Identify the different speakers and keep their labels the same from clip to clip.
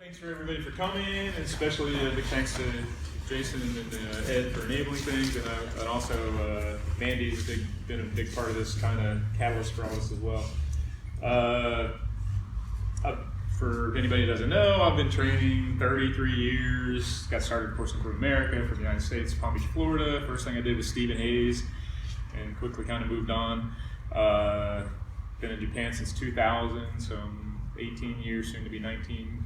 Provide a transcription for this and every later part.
Speaker 1: Thanks for everybody for coming, and especially big thanks to Jason and Ed for enabling things, and also Mandy's been a big part of this kind of catalyst for all this as well. For anybody who doesn't know, I've been training 33 years. Got started, of course, in America, from the United States, Palm Beach, Florida. First thing I did was Stephen Hayes, and quickly kind of moved on. Been in Japan since 2000, so I'm 18 years, soon to be 19.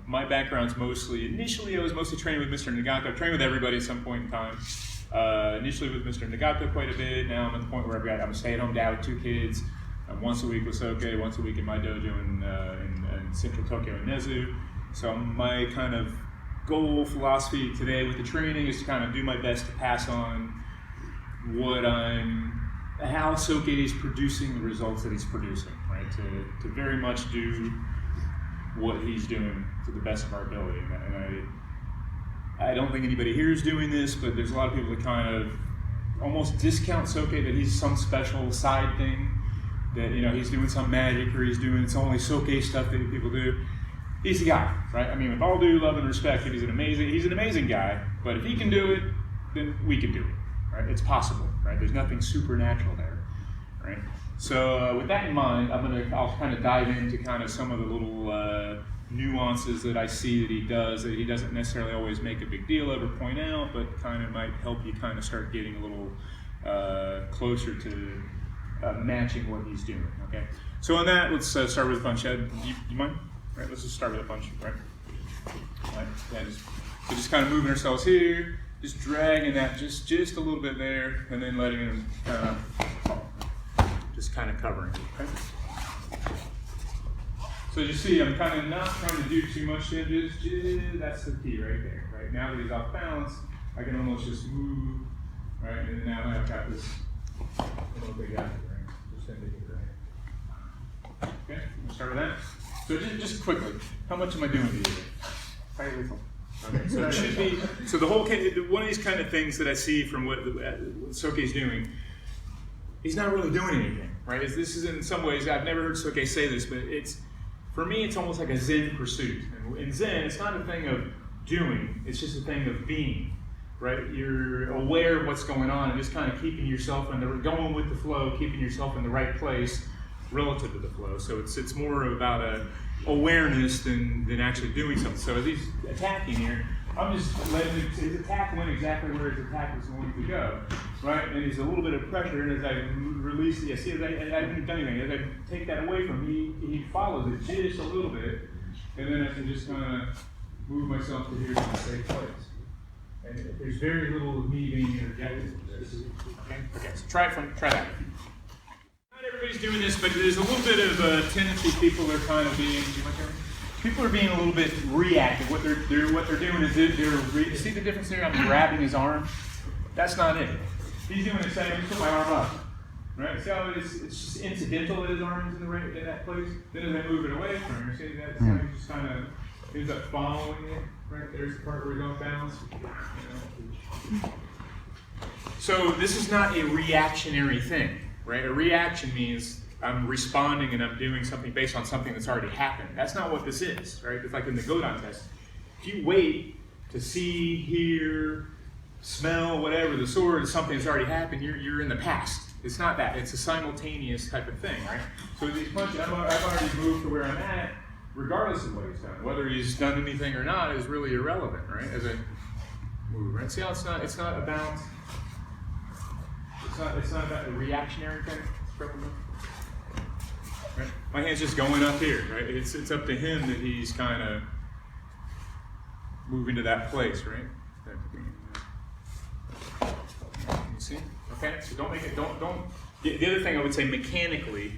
Speaker 1: My background's initially I was mostly training with Mr. Nagato. I've trained with everybody at some point in time. Initially with Mr. Nagato quite a bit. Now I'm at the point where I'm a stay-at-home dad with 2 kids. Once a week with Soke, once a week in my dojo in central Tokyo in Nezu. So my kind of goal, philosophy today with the training is to kind of do my best to pass on how Soke is producing the results that he's producing, right? To very much do what he's doing to the best of our ability. And I don't think anybody here is doing this, but there's a lot of people that kind of almost discount Soke, that he's some special side thing, that he's doing some magic, or it's only Soke stuff that people do. He's the guy, right? I mean, with all due love and respect, he's an amazing guy, but if he can do it, then we can do it, right? It's possible, right? There's nothing supernatural there, right? So with that in mind, I'll kind of dive into kind of some of the little nuances that I see that he does, that he doesn't necessarily always make a big deal of or point out, but kind of might help you kind of start getting a little closer to matching what he's doing, okay? So on that, let's start with a punch. Ed, do you mind? Right, let's just start with a punch, right? Right. Yeah, just kind of moving ourselves here, just dragging that just a little bit there, and then letting him just kind of covering it, okay? So you see, I'm kind of not trying to do too much to him, just that's the key right there, right? Now that he's off balance, I can almost just move, right? And now I've got this little big guy, right? Just into here, right? Okay, we'll start with that. So just quickly, how much am I doing to you? Very little. Okay, so it should be, so the whole, one of these kind of things that I see from what Soke's doing, he's not really doing anything, right? This is in some ways, I've never heard Soke say this, but for me, it's almost like a Zen pursuit. And in Zen, it's not a thing of doing, it's just a thing of being, right? You're aware of what's going on and just kind of keeping yourself going with the flow, keeping yourself in the right place relative to the flow. So it's more about a awareness than actually doing something. So as he's attacking here, I'm just letting his attack went exactly where his attack was going to go, right? And there's a little bit of pressure, and as I release it, see, I haven't done anything. As I take that away from him, he follows it just a little bit, and then I can just kind of move myself to here to a safe place. And there's very little of me being interjected into this. Okay, so try that. Not everybody's doing this, but there's a little bit of a tendency. People are kind of being a little bit reactive. What they're doing is see the difference there? I'm grabbing his arm. That's not it. He's doing the same. Just put my arm up, right? See how it's just incidental that his arm is in that place. Then as I move it away from him, see that's how he just kind of ends up following it. Right there's the part where he's off balance. So this is not a reactionary thing, right? A reaction means I'm responding and I'm doing something based on something that's already happened. That's not what this is, right? It's like in the Godon test. If you wait to see, hear, smell, whatever, the sword is something that's already happened, you're in the past. It's not that. It's a simultaneous type of thing, right? So these punches, I've already moved to where I'm at, regardless of what he's done. Whether he's done anything or not is really irrelevant, right? As I move, right? See how it's not about a reactionary thing. Right? My hand's just going up here, right? It's up to him that he's kind of moving to that place, right? You see? Okay, so don't make it. Don't. The other thing I would say mechanically,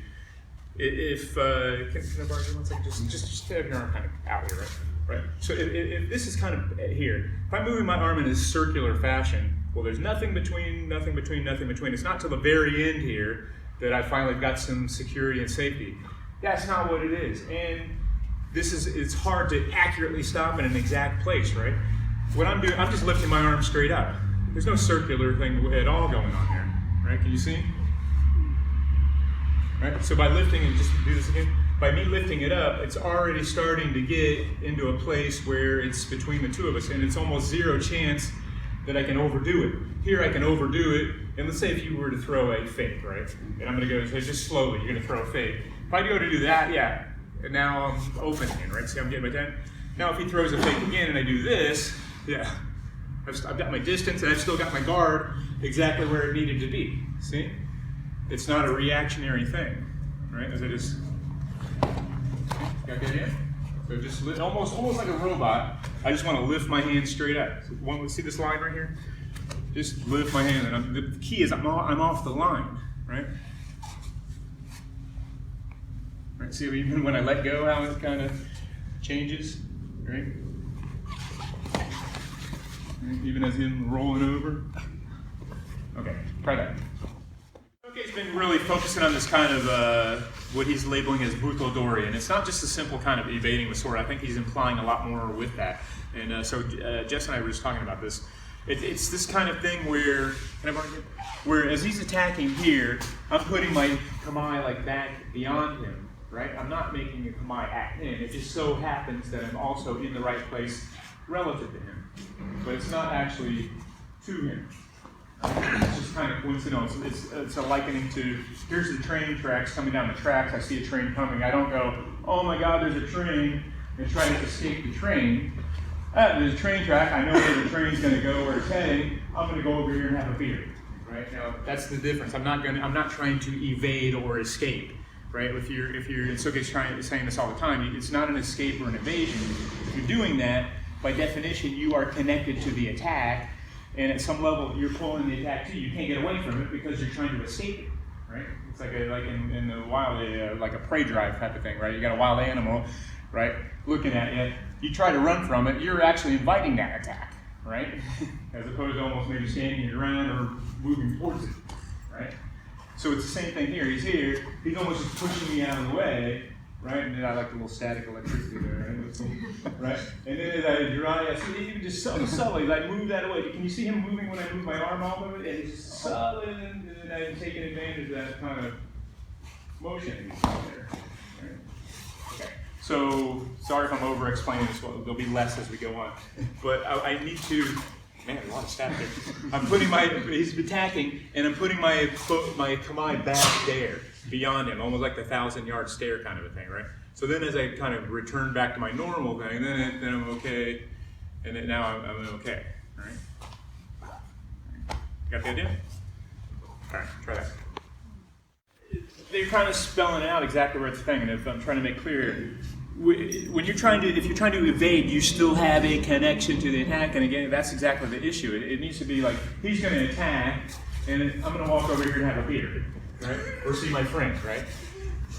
Speaker 1: if can I borrow you one second? Just have your arm kind of out here, right? So if this is kind of here, if I'm moving my arm in a circular fashion, well, there's nothing between. It's not till the very end here that I finally got some security and safety. That's not what it is. And it's hard to accurately stop in an exact place, right? What I'm doing, I'm just lifting my arm straight up. There's no circular thing at all going on here, right? Can you see? Right? So by lifting and just do this again, by me lifting it up, it's already starting to get into a place where it's between the two of us, and it's almost zero chance that I can overdo it. Here I can overdo it, and let's say if you were to throw a fake, right? And I'm gonna go, so just slowly, you're gonna throw a fake. If I go to do that, yeah, and now I'm open again, right? See, I'm getting my 10. Now if he throws a fake again and I do this, yeah, I've got my distance and I've still got my guard exactly where it needed to be, see? It's not a reactionary thing, right? As I just, got the idea? So just almost like a robot, I just want to lift my hand straight up. So see this line right here? Just lift my hand, and the key is I'm off the line, right? Right. See, even when I let go, how it kind of changes, right? Even as him rolling over. Okay, try that. Okay, he's been really focusing on this kind of what he's labeling as butodori, and it's not just a simple kind of evading the sword. I think he's implying a lot more with that. And so Jess and I were just talking about this. It's this kind of thing where, where as he's attacking here, I'm putting my kamae like back beyond him, right? I'm not making a kamae at him. It just so happens that I'm also in the right place relative to him. But it's not actually to him. It's just kind of coincidental. It's a likening to, here's the train tracks coming down the tracks. I see a train coming. I don't go, oh my God, there's a train, and try to escape the train. There's a train track. I know where the train's going to go, where it's heading. I'm going to go over here and have a beer. Right now, that's the difference. I'm not trying to evade or escape. Right? If you're, and Soke's saying this all the time. It's not an escape or an evasion. If you're doing that, by definition, you are connected to the attack, and at some level, you're pulling the attack too. You can't get away from it because you're trying to escape it. Right? It's like in the wild, like a prey drive type of thing. Right? You got a wild animal, right, looking at you. You try to run from it, you're actually inviting that attack, right? As opposed to almost maybe standing your ground or moving towards it, right? So it's the same thing here. He's here, he's almost just pushing me out of the way, right? And then I like the little static electricity there, right? And then as I drive, so even just subtly, like move that away. Can you see him moving when I move my arm off of it? And he's just subtly, and then I'm taking advantage of that kind of motion he's there. Right? Okay. So, sorry if I'm over-explaining this, there'll be less as we go on. But I need to, man, a lot of static there. I'm putting he's attacking, and I'm putting my kamae back there, beyond him, almost like the 1,000-yard stare kind of a thing, right? So then as I kind of return back to my normal thing, then I'm okay, and then now I'm okay, all right? Got the idea? All right, try that. They're kind of spelling out exactly where it's the thing, and if I'm trying to make clear, if you're trying to evade, you still have a connection to the attack, and again, that's exactly the issue. It needs to be like, he's going to attack, and I'm going to walk over here and have a beer, right? Or see my friends, right?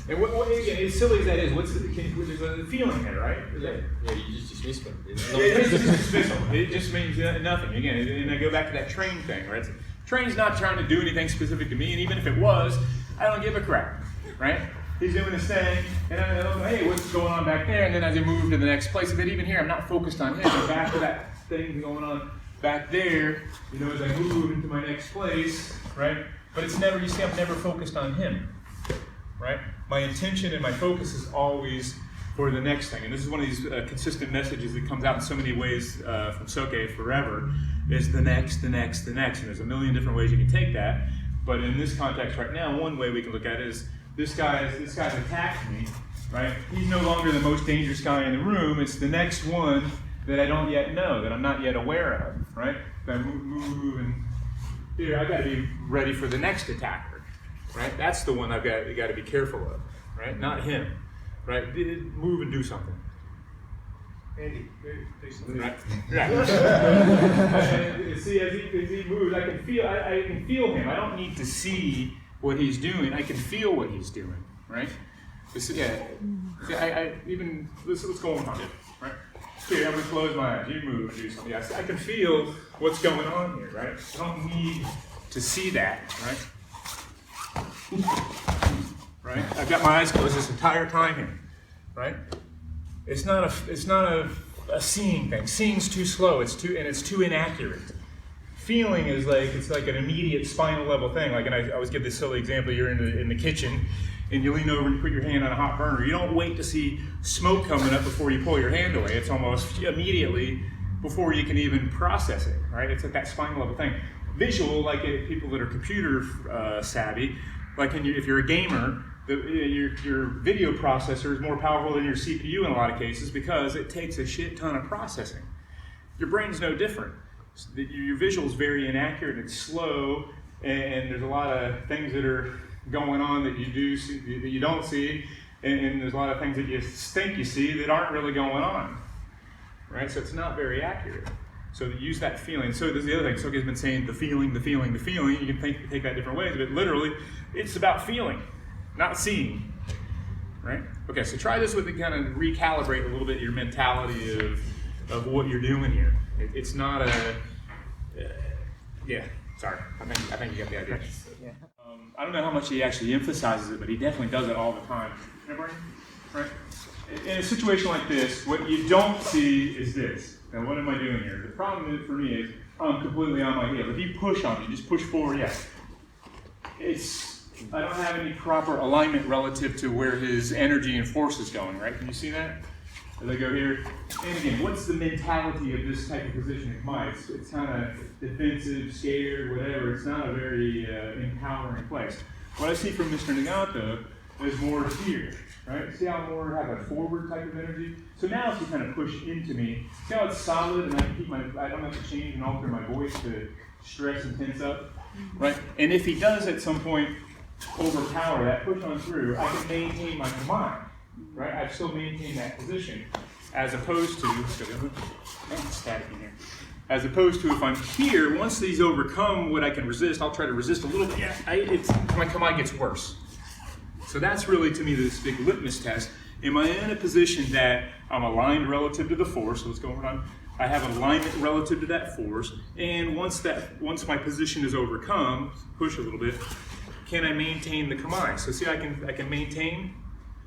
Speaker 1: And again, as silly as that is, there's a feeling there, right?
Speaker 2: Yeah, you just dismiss them.
Speaker 1: It's just dismissal. It just means nothing. Again, and I go back to that train thing, right? Train's not trying to do anything specific to me, and even if it was, I don't give a crap, right? He's doing his thing, and I go, hey, what's going on back there? And then as I move to the next place, but even here, I'm not focused on him. I'm back to that thing going on back there, you know, as I move into my next place, right? But it's never, you see, I'm never focused on him, right? My intention and my focus is always for the next thing. And this is one of these consistent messages that comes out in so many ways from Soke forever, is the next, the next, the next. And there's a million different ways you can take that. But in this context right now, one way we can look at it is, this guy's attacked me, right? He's no longer the most dangerous guy in the room. It's the next one that I don't yet know, that I'm not yet aware of, right? I move, and here, I've got to be ready for the next attacker, right? That's the one I've got to be careful of, right? Not him, right? Move and do something. Andy, do something. Right? Yeah. See, as he moves, I can feel him. I don't need to see what he's doing. I can feel what he's doing, right? Let's go on, right? Here, I'm gonna close my eyes. You move and do something. I can feel what's going on here, right? I don't need to see that, right? Right? I've got my eyes closed this entire time here, right? It's not a seeing thing. Seeing's too slow. It's too inaccurate. Feeling is like, it's like an immediate spinal level thing. Like, and I always give this silly example. You're in the kitchen, and you lean over and you put your hand on a hot burner, you don't wait to see smoke coming up before you pull your hand away. It's almost immediately before you can even process it, right? It's like that spinal level thing. Visual, like people that are computer savvy, like if you're a gamer, your video processor is more powerful than your CPU in a lot of cases because it takes a shit ton of processing. Your brain's no different. Your visual is very inaccurate and it's slow, and there's a lot of things that are going on that you do see, that you don't see, and there's a lot of things that you think you see that aren't really going on, right? So it's not very accurate. So use that feeling. So there's the other thing. Soki's been saying the feeling, the feeling, the feeling. You can take that different ways, but literally, it's about feeling, not seeing, right? Okay, so try this with it, kind of recalibrate a little bit your mentality of what you're doing here. It's not a, yeah, sorry. I think you got the idea.
Speaker 3: Yeah.
Speaker 1: I don't know how much he actually emphasizes it, but he definitely does it all the time. Right? In a situation like this, what you don't see is this. Now, what am I doing here? The problem for me is I'm completely on my heel. If you push on me, just push forward, yeah. I don't have any proper alignment relative to where his energy and force is going, right? Can you see that? As I go here, and again, what's the mentality of this type of position in Khmer? It's kind of defensive, scared, whatever. It's not a very empowering place. What I see from Mr. Nagato is more here, right? See how I more have a forward type of energy? So now if you kind of push into me, see how it's solid and I can keep I don't have to change and alter my voice to stress and tense up, right? And if he does at some point overpower that, push on through, I can maintain my command. Right, I still maintain that position, as opposed to static in here. As opposed to if I'm here, once these overcome what I can resist, I'll try to resist a little bit. Yeah, my command gets worse. So that's really to me this big litmus test. Am I in a position that I'm aligned relative to the force? So what's going on? I have an alignment relative to that force, and once my position is overcome, push a little bit. Can I maintain the command? So see, I can maintain.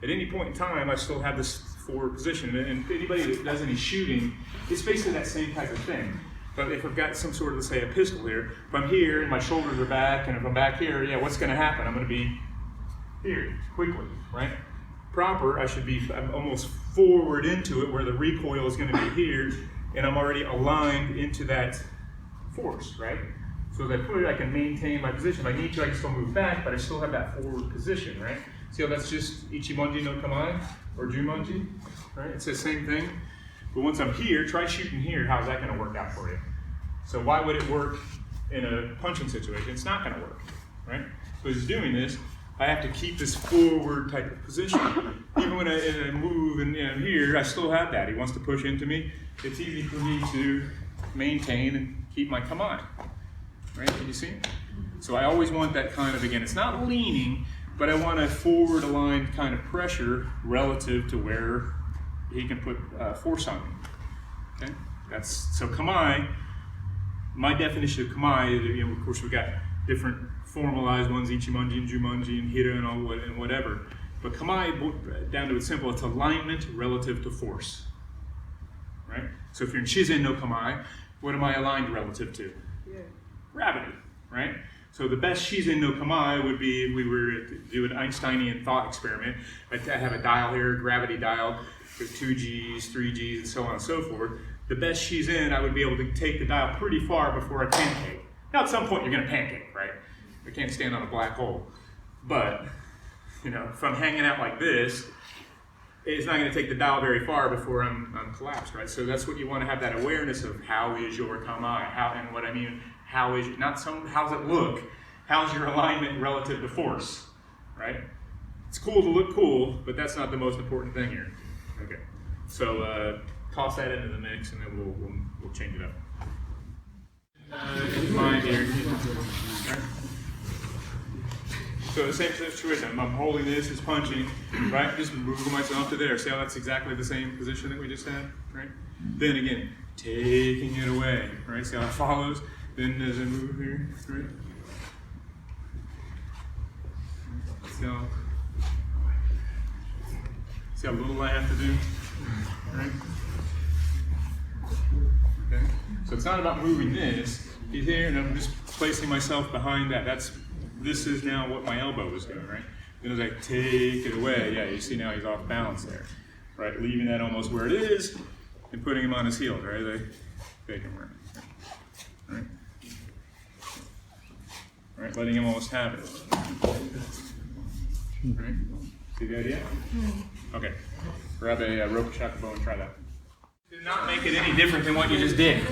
Speaker 1: At any point in time, I still have this forward position, and anybody that does any shooting, it's basically that same type of thing. But if I've got some sort of, let's say, a pistol here, if I'm here and my shoulders are back, and if I'm back here, yeah, what's going to happen? I'm going to be here quickly, right? Proper, I'm almost forward into it, where the recoil is going to be here, and I'm already aligned into that force, right? So as I put it, I can maintain my position. If I need to, I can still move back, but I still have that forward position, right? See how that's just Ichimonji no Kamae, or Jumonji, right? It's the same thing. But once I'm here, try shooting here. How's that going to work out for you? So why would it work in a punching situation? It's not going to work, right? So as he's doing this, I have to keep this forward type of position. Even when I move and here, I still have that. He wants to push into me. It's easy for me to maintain and keep my command, right? Can you see? So I always want that kind of, again, it's not leaning, but I want a forward aligned kind of pressure relative to where he can put force on me. Okay, so Kamae. My definition of Kamae, of course, we've got different formalized ones, Ichimonji and Jumonji and Hira and whatever. But Kamae, down to its simple, it's alignment relative to force. Right. So if you're in Shizen no Kamae, what am I aligned relative to?
Speaker 3: Yeah.
Speaker 1: Gravity. Right. So the best Shizen no Kamae would be if we were to do an Einsteinian thought experiment. I have a dial here, a gravity dial, with 2 Gs, 3 Gs, and so on and so forth. The best Shizen, I would be able to take the dial pretty far before I pancake. Now at some point you're going to pancake, right? I can't stand on a black hole. But, if I'm hanging out like this, it's not going to take the dial very far before I'm collapsed, right? So that's what you want to have, that awareness of how is your Kamae, and what I mean, how's it look? How's your alignment relative to force, right? It's cool to look cool, but that's not the most important thing here. Okay, so toss that into the mix, and then we'll change it up. Mind here. Right. So the same situation. I'm holding this, it's punching, right? Just moving myself to there. See how that's exactly the same position that we just had, right? Then again, taking it away, right? See how it follows. Then as I move here, right? See how little I have to do, right? Okay. So it's not about moving this. He's here, and I'm just placing myself behind that. This is now what my elbow is doing, right? Then as I take it away, yeah, you see now he's off balance there, right? Leaving that almost where it is and putting him on his heels, right? As I take him right? Right, letting him almost have it. Right? See the idea? Okay. Grab a rope shot bow and try that. Did not make it any different than what you just did,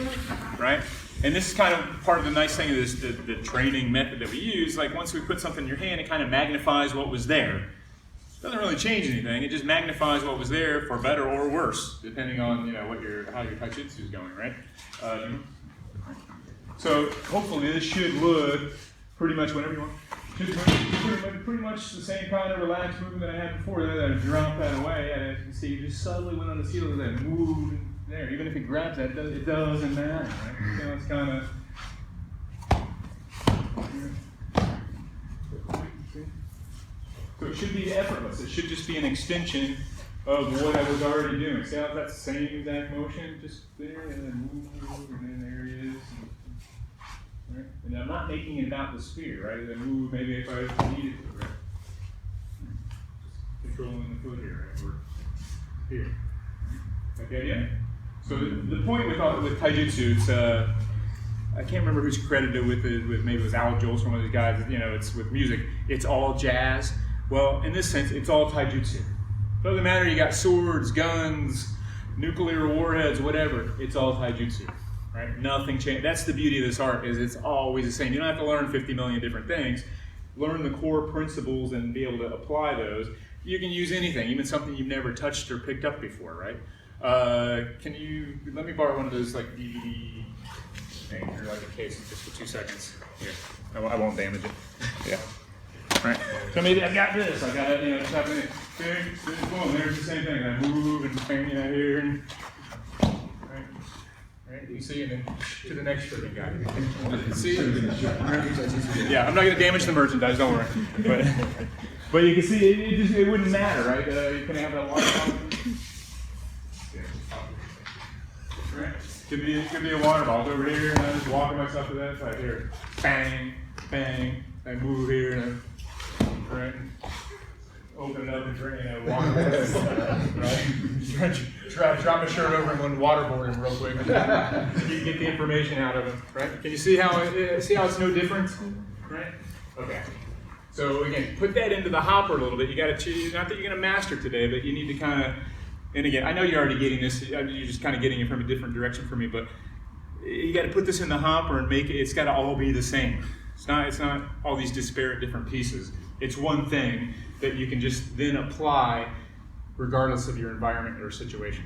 Speaker 1: right? And this is kind of part of the nice thing of this, the training method that we use. Like once we put something in your hand, it kind of magnifies what was there. It doesn't really change anything. It just magnifies what was there for better or worse, depending on what how your taijutsu is going, right? So hopefully this should look pretty much whenever you want. Pretty much the same kind of relaxed movement that I had before. Then I drop that away, and as you can see, you just subtly went on the heels and then moved there. Even if it grabs that, it doesn't matter, right? So it's kind of. So it should be effortless. It should just be an extension of what I was already doing. See how that's the same exact motion, just there, and then move, and then there it is. Right? And I'm not making it about the sphere, right? Then move maybe if I needed to, right? Just controlling the foot here, right? Or here. Okay, yeah? So the point with taijutsu, it's I can't remember who's credited with it, maybe it was Al Joel's from one of these guys, it's with music, it's all jazz. Well, in this sense, it's all taijutsu. Doesn't matter, you got swords, guns, nuclear warheads, whatever, it's all taijutsu. Right? Nothing changed. That's the beauty of this art, is it's always the same. You don't have to learn 50 million different things. Learn the core principles and be able to apply those. You can use anything, even something you've never touched or picked up before, right? Let me borrow one of those like DVD things, or like a case just for 2 seconds. Here, I won't damage it. Yeah. All right. So maybe I've got this. I got it, just happening. Boom, there's the same thing. I move and bang here and. Right, you see, and then to the next friggin' guy. See? Yeah, I'm not going to damage the merchandise, don't worry. But you can see, it wouldn't matter, right? You can have that water bottle. Right? Could be a water bottle over here, and I'm just walking myself to that side here. Bang, bang. I move here, and right? Open it up and drink water. Right? Drop a shirt over and waterboard him real quick. You can get the information out of him, right? Can you see how it's no different, right? Okay. So again, put that into the hopper a little bit. You got to choose. Not that you're going to master today, but you need to kind of. And again, I know you're already getting this. You're just kind of getting it from a different direction from me, but you got to put this in the hopper and make it. It's got to all be the same. It's not all these disparate different pieces. It's one thing that you can just then apply regardless of your environment or situation.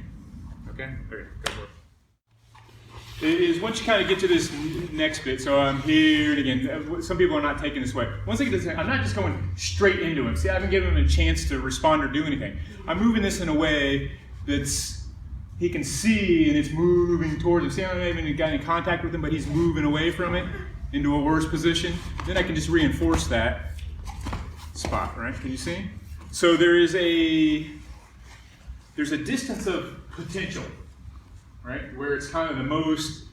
Speaker 1: Okay? Okay, go for it. Is once you kind of get to this next bit, so I'm here, and again, some people are not taking this way. Once I get to this, I'm not just going straight into him. See, I haven't given him a chance to respond or do anything. I'm moving this in a way that's he can see and it's moving towards him. See, I haven't even got any contact with him, but he's moving away from it into a worse position. Then I can just reinforce that spot, right? Can you see? So there's a distance of potential, right? Where it's kind of the most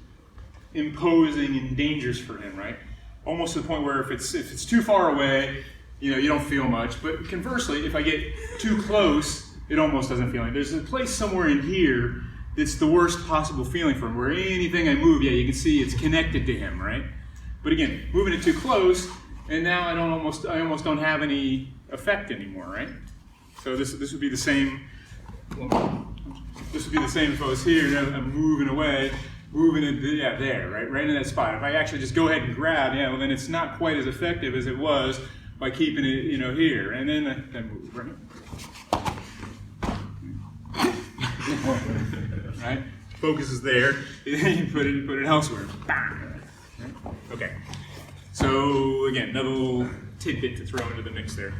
Speaker 1: imposing and dangerous for him, right? Almost to the point where if it's too far away, you don't feel much. But conversely, if I get too close, it almost doesn't feel anything. There's a place somewhere in here that's the worst possible feeling for him, where anything I move, you can see it's connected to him, right? But again, moving it too close, and now I almost don't have any effect anymore, right? So this would be the same. This would be the same if I was here. I'm moving away, moving it, there, right in that spot. If I actually just go ahead and grab, well, then it's not quite as effective as it was by keeping it, here, and then I move, right? Right? Focus is there. Then you put it elsewhere. Bang. Right? Okay. So again, another little tidbit to throw into the mix there.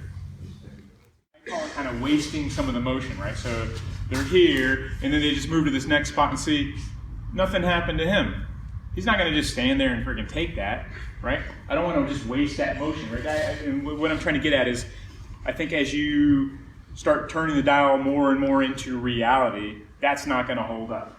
Speaker 1: I call it kind of wasting some of the motion, right? So they're here, and then they just move to this next spot and see nothing happened to him. He's not going to just stand there and freaking take that, right? I don't want to just waste that motion, right? And what I'm trying to get at is, I think as you start turning the dial more and more into reality, that's not going to hold up.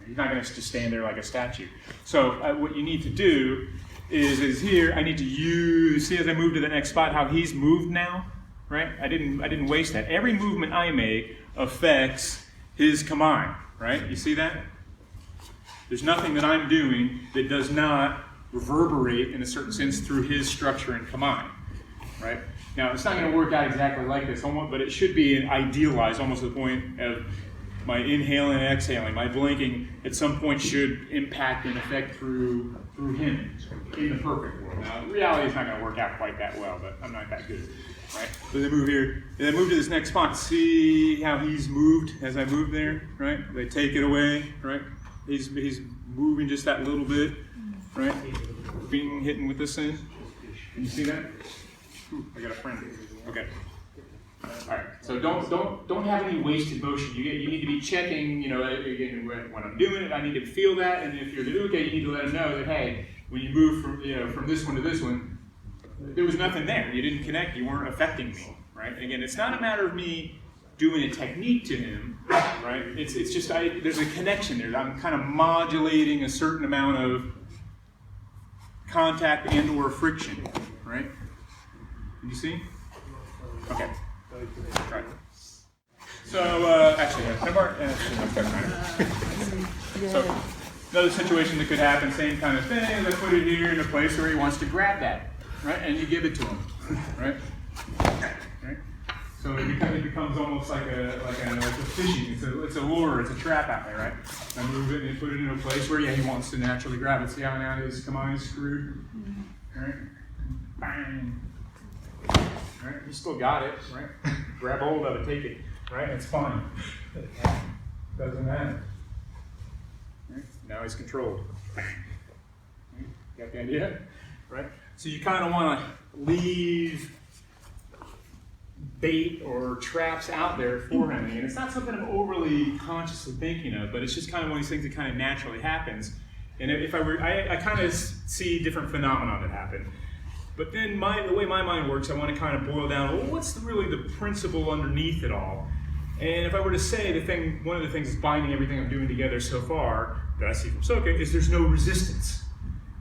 Speaker 1: He's not going to just stand there like a statue. So what you need to do is here, I need to use, see as I move to the next spot, how he's moved now, right? I didn't waste that. Every movement I make affects his combine, right? You see that? There's nothing that I'm doing that does not reverberate in a certain sense through his structure and combine, right? Now, it's not going to work out exactly like this, but it should be idealized almost to the point of my inhaling and exhaling. My blinking at some point should impact and affect through him in the perfect world. Now, reality is not going to work out quite that well, but I'm not that good, right? So they move here, and then move to this next spot. See how he's moved as I move there, right? They take it away, right? He's moving just that little bit, right? Being hitting with this thing. Can you see that? Ooh, I got a friend. Okay. All right. So don't have any wasted motion. You need to be checking. You know, again, when I'm doing it, I need to feel that. And if you're doing okay, you need to let them know that hey, when you move from this one to this one, there was nothing there. You didn't connect. You weren't affecting me, right? Again, it's not a matter of me doing a technique to him, right? It's just there's a connection there. I'm kind of modulating a certain amount of contact and or friction, right? Can you see? Okay. Right. So actually, so another situation that could happen, same kind of thing. I put it here in a place where he wants to grab that, right? And you give it to him, right? Right. So it becomes almost like a fishing. It's a lure. It's a trap out there, right? I move it and put it in a place where he wants to naturally grab it. See how now his combine is screwed, right? Bang. Right? You still got it, right? Grab hold of it, take it, right? It's fine. Doesn't matter. Right? Now he's controlled. Got the idea? Right? So you kind of want to leave bait or traps out there for him. And it's not something I'm overly consciously thinking of, but it's just kind of one of these things that kind of naturally happens. And if I kind of see different phenomena that happen. But then the way my mind works, I want to kind of boil down, well, what's really the principle underneath it all? And if I were to say one of the things that's binding everything I'm doing together so far that I see from Soka is there's no resistance,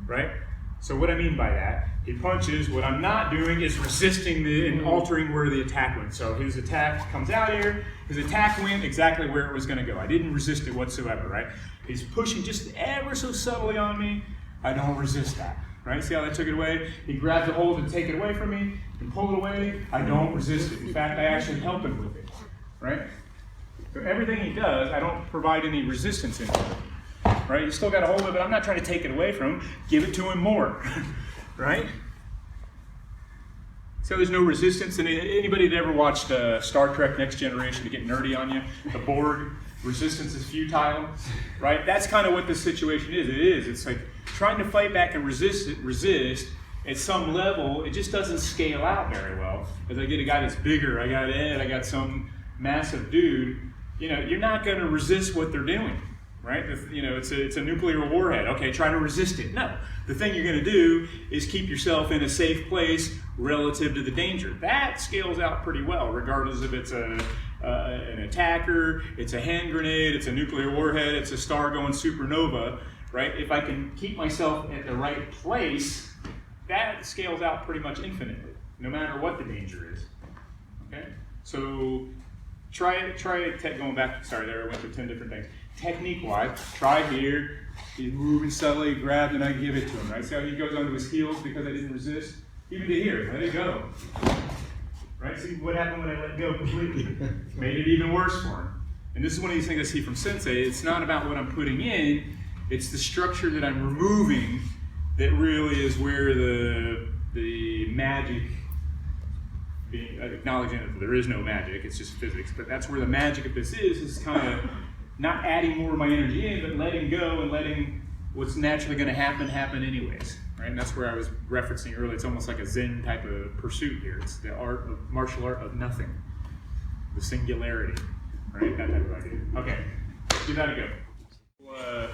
Speaker 1: right? So what I mean by that, he punches, what I'm not doing is resisting and altering where the attack went. So his attack comes out here, his attack went exactly where it was going to go. I didn't resist it whatsoever, right? He's pushing just ever so subtly on me, I don't resist that. Right? See how I took it away? He grabs a hold and take it away from me and pull it away. I don't resist it. In fact, I actually help him with it. Right? So everything he does, I don't provide any resistance into it. Right? You still got a hold of it. I'm not trying to take it away from him. Give it to him more. Right? So there's no resistance. And anybody that ever watched Star Trek Next Generation to get nerdy on you, the Borg, resistance is futile. Right? That's kind of what this situation is. It is. It's like trying to fight back and resist at some level, it just doesn't scale out very well. As I get a guy that's bigger, I got Ed, I got some massive dude, you're not going to resist what they're doing, right? It's a nuclear warhead. Okay, try to resist it. No, the thing you're going to do is keep yourself in a safe place relative to the danger. That scales out pretty well, regardless if it's an attacker, it's a hand grenade, it's a nuclear warhead, it's a star going supernova. Right? If I can keep myself at the right place, that scales out pretty much infinitely, no matter what the danger is. Okay? So try it going back. Sorry, there I went through 10 different things. Technique-wise, try here. He's moving subtly, grabbed, and I give it to him. Right? See how he goes onto his heels because I didn't resist? Even to here, let it go. Right? See what happened when I let go completely? Made it even worse for him. And this is one of these things I see from Sensei. It's not about what I'm putting in. It's the structure that I'm removing that really is where the magic, acknowledging that there is no magic, it's just physics, but that's where the magic of this is kind of not adding more of my energy in, but letting go and letting what's naturally going to happen anyways, right? And that's where I was referencing earlier. It's almost like a Zen type of pursuit here. It's the martial art of nothing, the singularity, right? That type of idea. Okay, give that a go.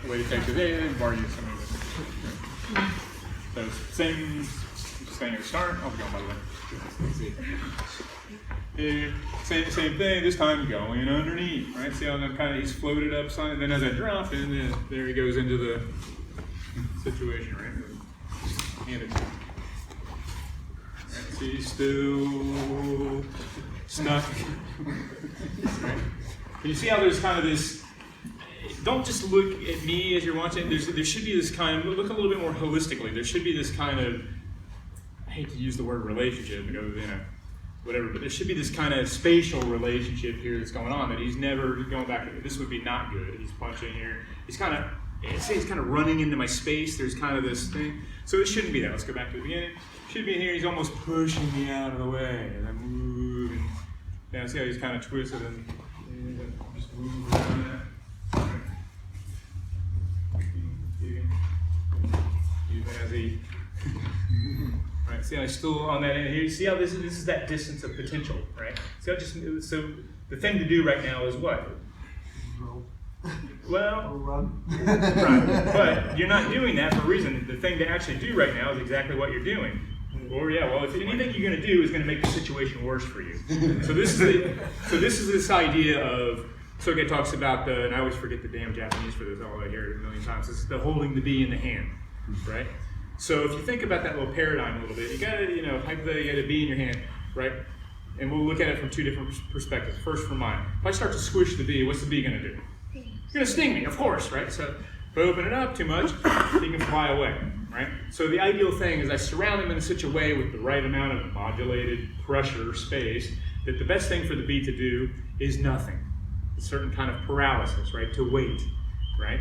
Speaker 1: Way to take today and borrow you some of it. So same thing at the start. I'll be going by the way. Same thing. This time going underneath. Right? See how he's floated up, and then as I drop in, there he goes into the situation. Right? Hand it to him. See, still stuck. Right. Can you see how there's kind of this? Don't just look at me as you're watching. There should be this kind of look a little bit more holistically. There should be this kind of, I hate to use the word relationship, whatever, but there should be this kind of spatial relationship here that's going on. That he's never going back. This would be not good. He's punching here. He's kind of running into my space. There's kind of this thing. So it shouldn't be that. Let's go back to the beginning. Should be in here. He's almost pushing me out of the way, and I'm moving. Yeah, see how he's kind of twisted and just move around that. As he, right? See how he's still on that end here. You see how this is that distance of potential, right? See how so the thing to do right now is what? Well,
Speaker 3: run.
Speaker 1: Right. But you're not doing that for a reason. The thing to actually do right now is exactly what you're doing. Or yeah, well, if anything you're going to do is going to make the situation worse for you. So this is this idea of. Soge talks about and I always forget the damn Japanese for this. I hear it a million times. This is the holding the bee in the hand, right? So if you think about that little paradigm a little bit, you got to, hypothetically, you got a bee in your hand, right? And we'll look at it from two different perspectives. First, from mine. If I start to squish the bee, what's the bee going to do? It's going to sting me, of course, right? So if I open it up too much, he can fly away, right? So the ideal thing is I surround him in such a way with the right amount of modulated pressure, space, that the best thing for the bee to do is nothing. A certain kind of paralysis, right? To wait, right?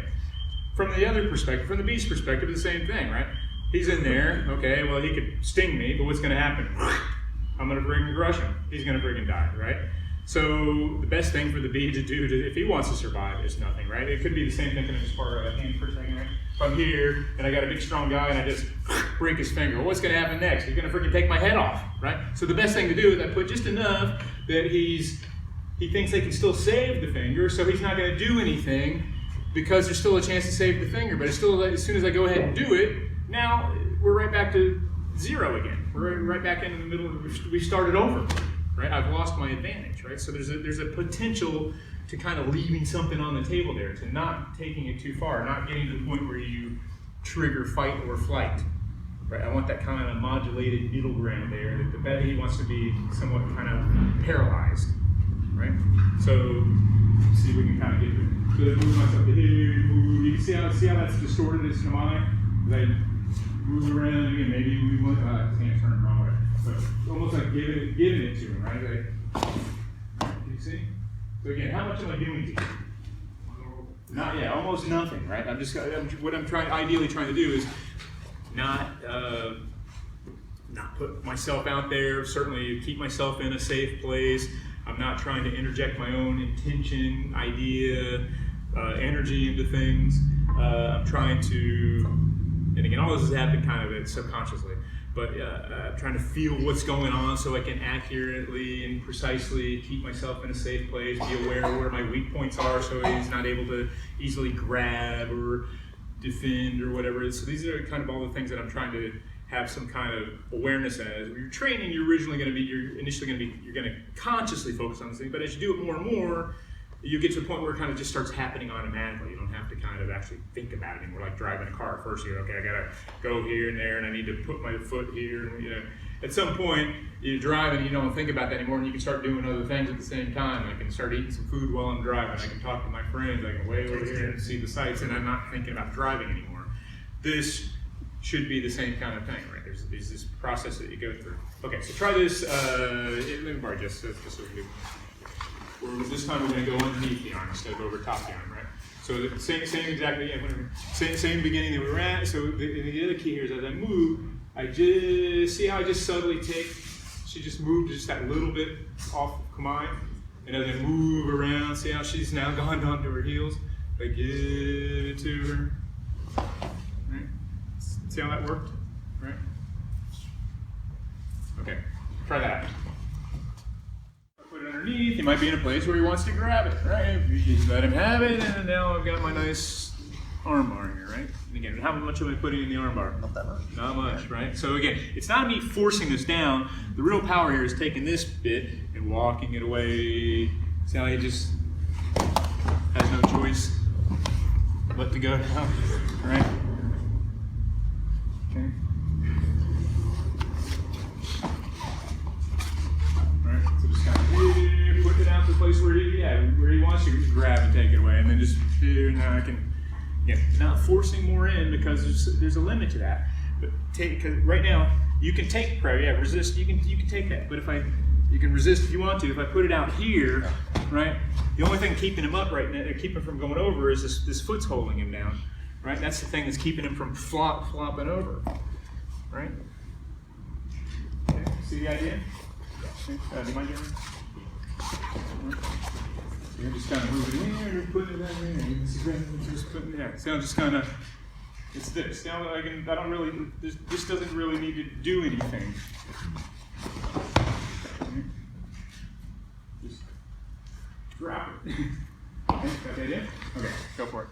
Speaker 1: From the other perspective, from the bee's perspective, the same thing, right? He's in there, okay, well, he could sting me, but what's going to happen? I'm going to friggin' crush him. He's going to friggin' die, right? So the best thing for the bee to do, if he wants to survive, is nothing, right? It could be the same thing. Can I just borrow a hand for a second, right? If I'm here, and I got a big, strong guy, and I just break his finger, well, what's going to happen next? He's going to friggin' take my head off, right? So the best thing to do is I put just enough that he thinks they can still save the finger, so he's not going to do anything because there's still a chance to save the finger. But it's still, as soon as I go ahead and do it, now we're right back to zero again. We're right back into the middle of we started over, right? I've lost my advantage, right? So there's a potential to kind of leaving something on the table there, to not taking it too far, not getting to the point where you trigger fight or flight, right? I want that kind of modulated middle ground there. That the bet he wants to be somewhat kind of paralyzed, right? So see if we can kind of get there. So move myself to here, move. You can see how that's distorted as Kamai. As I move around again, maybe we want I can't turn the wrong way. But almost like giving it to him, right? Can you see? So again, how much am I doing to you? Almost nothing, right? What I'm ideally trying to do is not put myself out there. Certainly keep myself in a safe place. I'm not trying to interject my own intention, idea, energy into things. I'm trying to, and again, all this has happened kind of subconsciously, but I'm trying to feel what's going on so I can accurately and precisely keep myself in a safe place, be aware of where my weak points are so he's not able to easily grab or defend or whatever. So these are kind of all the things that I'm trying to have some kind of awareness as. When you're training, you're initially going to consciously focus on this thing, but as you do it more and more, you get to a point where it kind of just starts happening automatically. You don't have to kind of actually think about it anymore. Like driving a car. First, you're okay, I gotta go here and there, and I need to put my foot here. And, at some point, you drive and you don't think about that anymore, and you can start doing other things at the same time. I can start eating some food while I'm driving. I can talk to my friends. I can way over here and see the sights, and I'm not thinking about driving anymore. This should be the same kind of thing, right? There's this process that you go through. Okay, so try this. Let me borrow just so we can do. This time we're going to go underneath the arm instead of over top the arm, right? So the same exactly, same beginning that we were at. So the other key here is as I move, I just see how I just subtly she just moved just that little bit off of Kamai, and as I move around, see how she's now gone down to her heels. I give it to her, right? See how that worked, right? Okay, try that. Put it underneath, he might be in a place where he wants to grab it, right? You just let him have it, and now I've got my nice arm bar here, right? And again, how much am I putting in the arm bar?
Speaker 3: Not that much.
Speaker 1: Not much, right? So again, it's not me forcing this down. The real power here is taking this bit and walking it away. See how he just has no choice but to go down, right? Okay. now I can, again, not forcing more in because there's a limit to that. But because right now you can take pressure, yeah, resist. You can take that. But you can resist if you want to. If I put it out here, right? The only thing keeping him up right now, keeping him from going over, is this foot's holding him down, right? That's the thing that's keeping him from flopping over, right? Okay, see the idea? Do you mind doing it? You're just kind of moving in here, you're putting it in there, you're just putting it there. So I'm just kind of, it's this. Now I don't really, this doesn't really need to do anything. Just drop it. Okay, got the idea? Okay, go for it.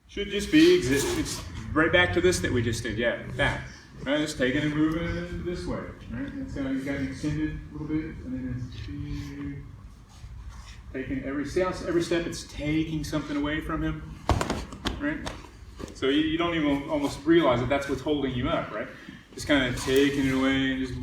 Speaker 1: Should just be, it's right back to this that we just did, yeah, that. Right, just taking and moving it this way, right? And so you've got it extended a little bit, and then it's taking every step, it's taking something away from him, right? So you don't even almost realize that that's what's holding you up, right? Just kind of taking it away and just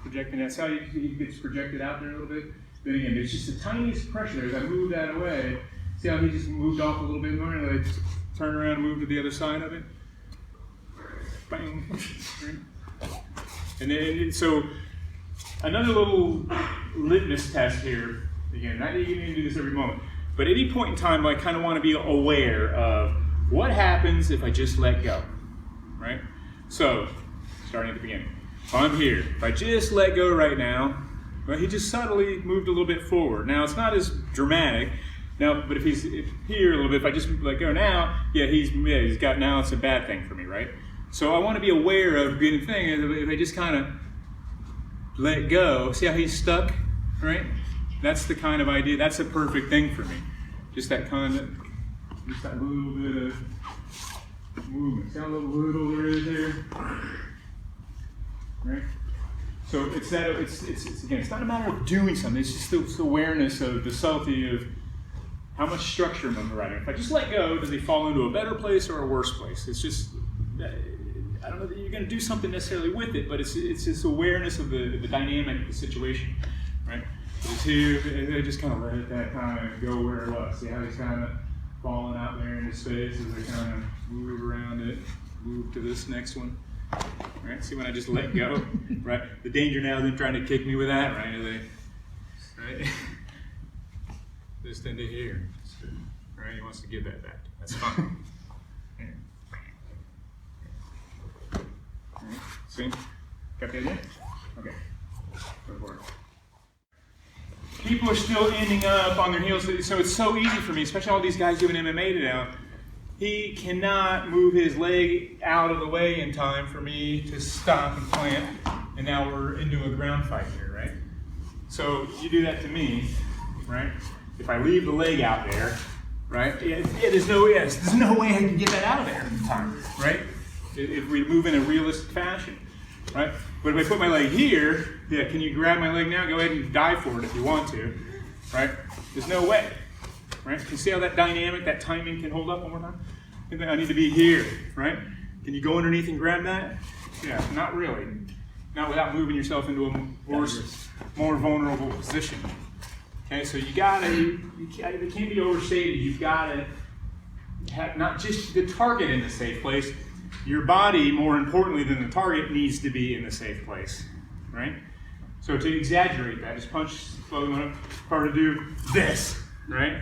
Speaker 1: projecting that. That's how he gets projected out there a little bit. Then again, there's just the tiniest pressure there. As I move that away, see how he just moved off a little bit more, and I just turn around and move to the other side of it. Bang. And then, so another little litmus test here. Again, not that you need to do this every moment, but at any point in time, I kind of want to be aware of what happens if I just let go, right? So, starting at the beginning. If I'm here, if I just let go right now, well, he just subtly moved a little bit forward. Now, it's not as dramatic. Now, but if he's here a little bit, if I just let go now, yeah, he's got, now it's a bad thing for me, right? So I want to be aware of being the thing. If I just kind of let go, see how he's stuck, right? That's the kind of idea. That's a perfect thing for me. Just that kind of, just that little bit of movement. See how little there is there, right? So it's that. It's again. It's not a matter of doing something. It's just the awareness of the subtlety of how much structure I'm underwriting. If I just let go, does he fall into a better place or a worse place? It's just. I don't know that you're going to do something necessarily with it, but it's this awareness of the dynamic of the situation, right? So it's here, and they just kind of let that kind of go where it was. See how he's kind of falling out there in his space as they kind of move around it, move to this next one, right? See when I just let go, right? The danger now is them trying to kick me with that, right? Right? Just into here, right? He wants to give that back. That's fine. See? Got the idea? Okay. Go for it. People are still ending up on their heels, so it's so easy for me, especially all these guys doing MMA now. He cannot move his leg out of the way in time for me to stop and plant, and now we're into a ground fight here, right? So you do that to me, right? If I leave the leg out there, right? There's no way I can get that out of there in time, right? If we move in a realistic fashion, right? But if I put my leg here, yeah, can you grab my leg now? Go ahead and dive for it if you want to, right? There's no way, right? Can you see how that dynamic, that timing can hold up one more time? I need to be here, right? Can you go underneath and grab that? Yeah, not really. Not without moving yourself into a more vulnerable position. Okay, so it can't be overstated. You've got to have not just the target in a safe place. Your body, more importantly than the target, needs to be in the safe place, right? So to exaggerate that, just punch slowly hard to do this, right?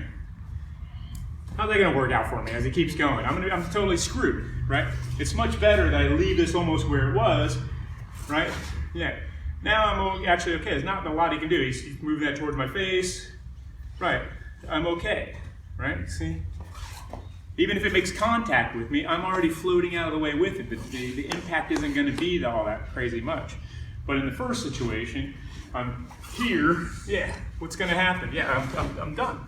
Speaker 1: How's that going to work out for me as it keeps going? I'm totally screwed, right? It's much better that I leave this almost where it was, right? Yeah. Now I'm actually okay. There's not a lot he can do. He's moving that towards my face, right? I'm okay, right? See? Even if it makes contact with me, I'm already floating out of the way with it. The impact isn't going to be all that crazy much. But in the first situation, I'm here. Yeah, what's going to happen? Yeah, I'm done.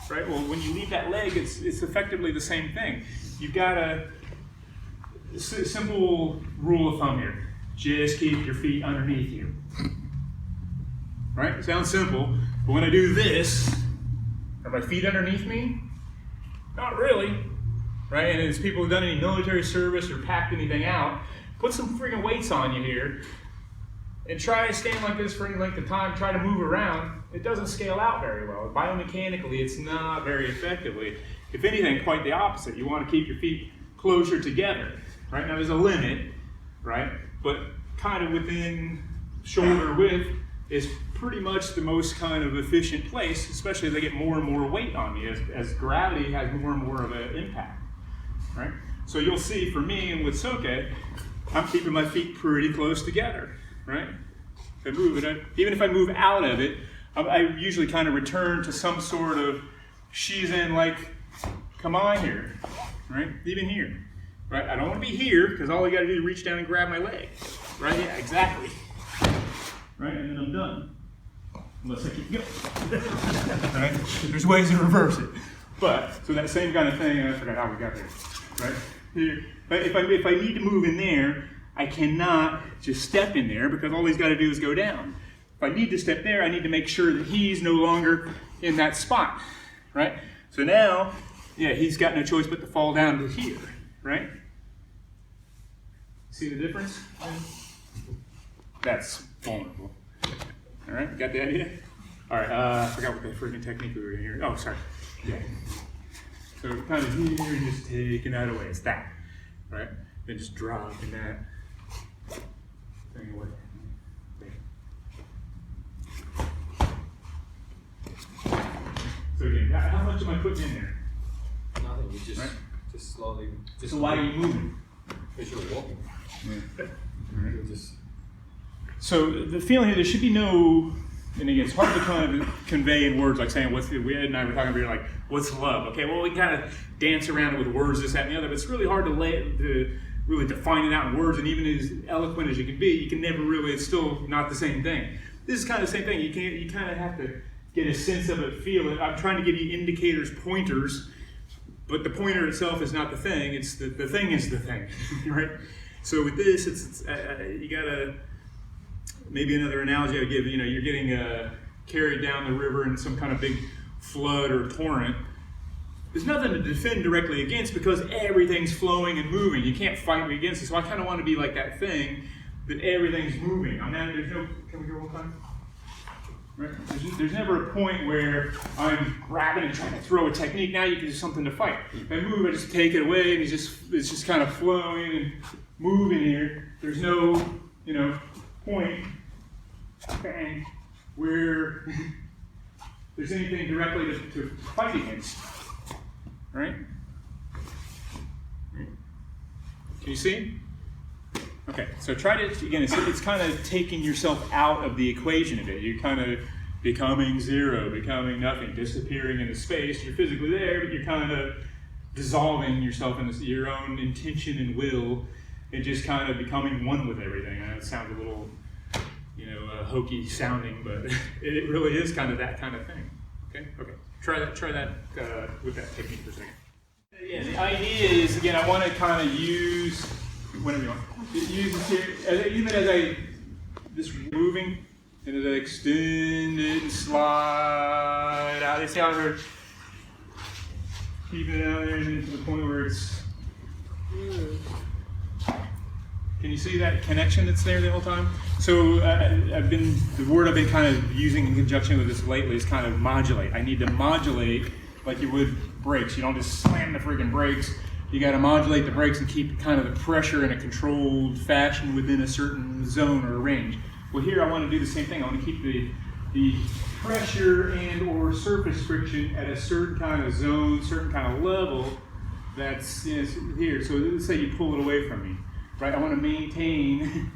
Speaker 1: Right? Well, when you leave that leg, it's effectively the same thing. You've got a simple rule of thumb here. Just keep your feet underneath you. Right? It sounds simple, but when I do this, are my feet underneath me? Not really, right? And as people who've done any military service or packed anything out, put some freaking weights on you here and try to stand like this for any length of time, try to move around. It doesn't scale out very well. Biomechanically, it's not very effectively. if anything, quite the opposite. You want to keep your feet closer together, right? Now there's a limit, right? But kind of within shoulder width is pretty much the most kind of efficient place, especially as I get more and more weight on me, as gravity has more and more of an impact, right? So you'll see for me and with Soke, I'm keeping my feet pretty close together, right? If I move it, even if I move out of it, I usually kind of return to some sort of shizen, like, come on here, right? Even here, right? I don't want to be here because all I got to do is reach down and grab my leg, right? Yeah, exactly, right? And then I'm done, unless I keep going, right? There's ways to reverse it, but so that same kind of thing. I forgot how we got there, right? Here, but if I need to move in there, I cannot just step in there because all he's got to do is go down. If I need to step there, I need to make sure that he's no longer in that spot, right? So now, yeah, he's got no choice but to fall down to here, right? See the difference? That's vulnerable. All right, got the idea? All right, I forgot what the freaking technique we were in here. Oh, sorry. Yeah. So kind of here, and just taking that away. It's that, right? Then just dropping that thing away. So again, how much am I putting in there?
Speaker 2: Nothing. You just
Speaker 1: right?
Speaker 2: just slowly. Just
Speaker 1: so why are you moving?
Speaker 2: Because you're walking.
Speaker 1: Yeah.
Speaker 2: Right. You're just.
Speaker 1: So the feeling here, there should be no, and again, it's hard to kind of convey in words, like saying, Ed and I were talking about, like, what's love? Okay, well, we kind of dance around it with words, this, that, and the other, but it's really hard to really define it out in words, and even as eloquent as you can be, you can never really, it's still not the same thing. This is kind of the same thing. You kind of have to get a sense of it, feel it. I'm trying to give you indicators, pointers, but the pointer itself is not the thing. It's the thing is the thing, right? So with this, it's you gotta, maybe another analogy I would give, you're getting carried down the river in some kind of big flood or torrent. There's nothing to defend directly against because everything's flowing and moving. You can't fight me against it. So I kind of want to be like that thing that everything's moving. There's no, can we go one time? Right? There's never a point where I'm grabbing and trying to throw a technique. Now you can do something to fight. If I move, I just take it away, and it's just kind of flowing and moving here. There's no, point, bang, where there's anything directly to fight against. Right? Can you see? Okay, so try to, again, it's kind of taking yourself out of the equation a bit. You're kind of becoming zero, becoming nothing, disappearing into space. You're physically there, but you're kind of dissolving yourself into your own intention and will, and just kind of becoming one with everything. I know it sounds a little, hokey sounding, but it really is kind of that kind of thing. Okay. Try that with that technique for a second. Yeah, the idea is, again, I want to kind of use, whenever you want, use this here, even as I, this moving, and as I extend it and slide out, you see how I'm keeping it out there to the point where it's, can you see that connection that's there the whole time? So the word I've been kind of using in conjunction with this lately is kind of modulate. I need to modulate like you would brakes. You don't just slam the friggin' brakes. You got to modulate the brakes and keep kind of the pressure in a controlled fashion within a certain zone or range. Well, here I want to do the same thing. I want to keep the pressure and or surface friction at a certain kind of zone, certain kind of level that's here. So let's say you pull it away from me. Right, I want to maintain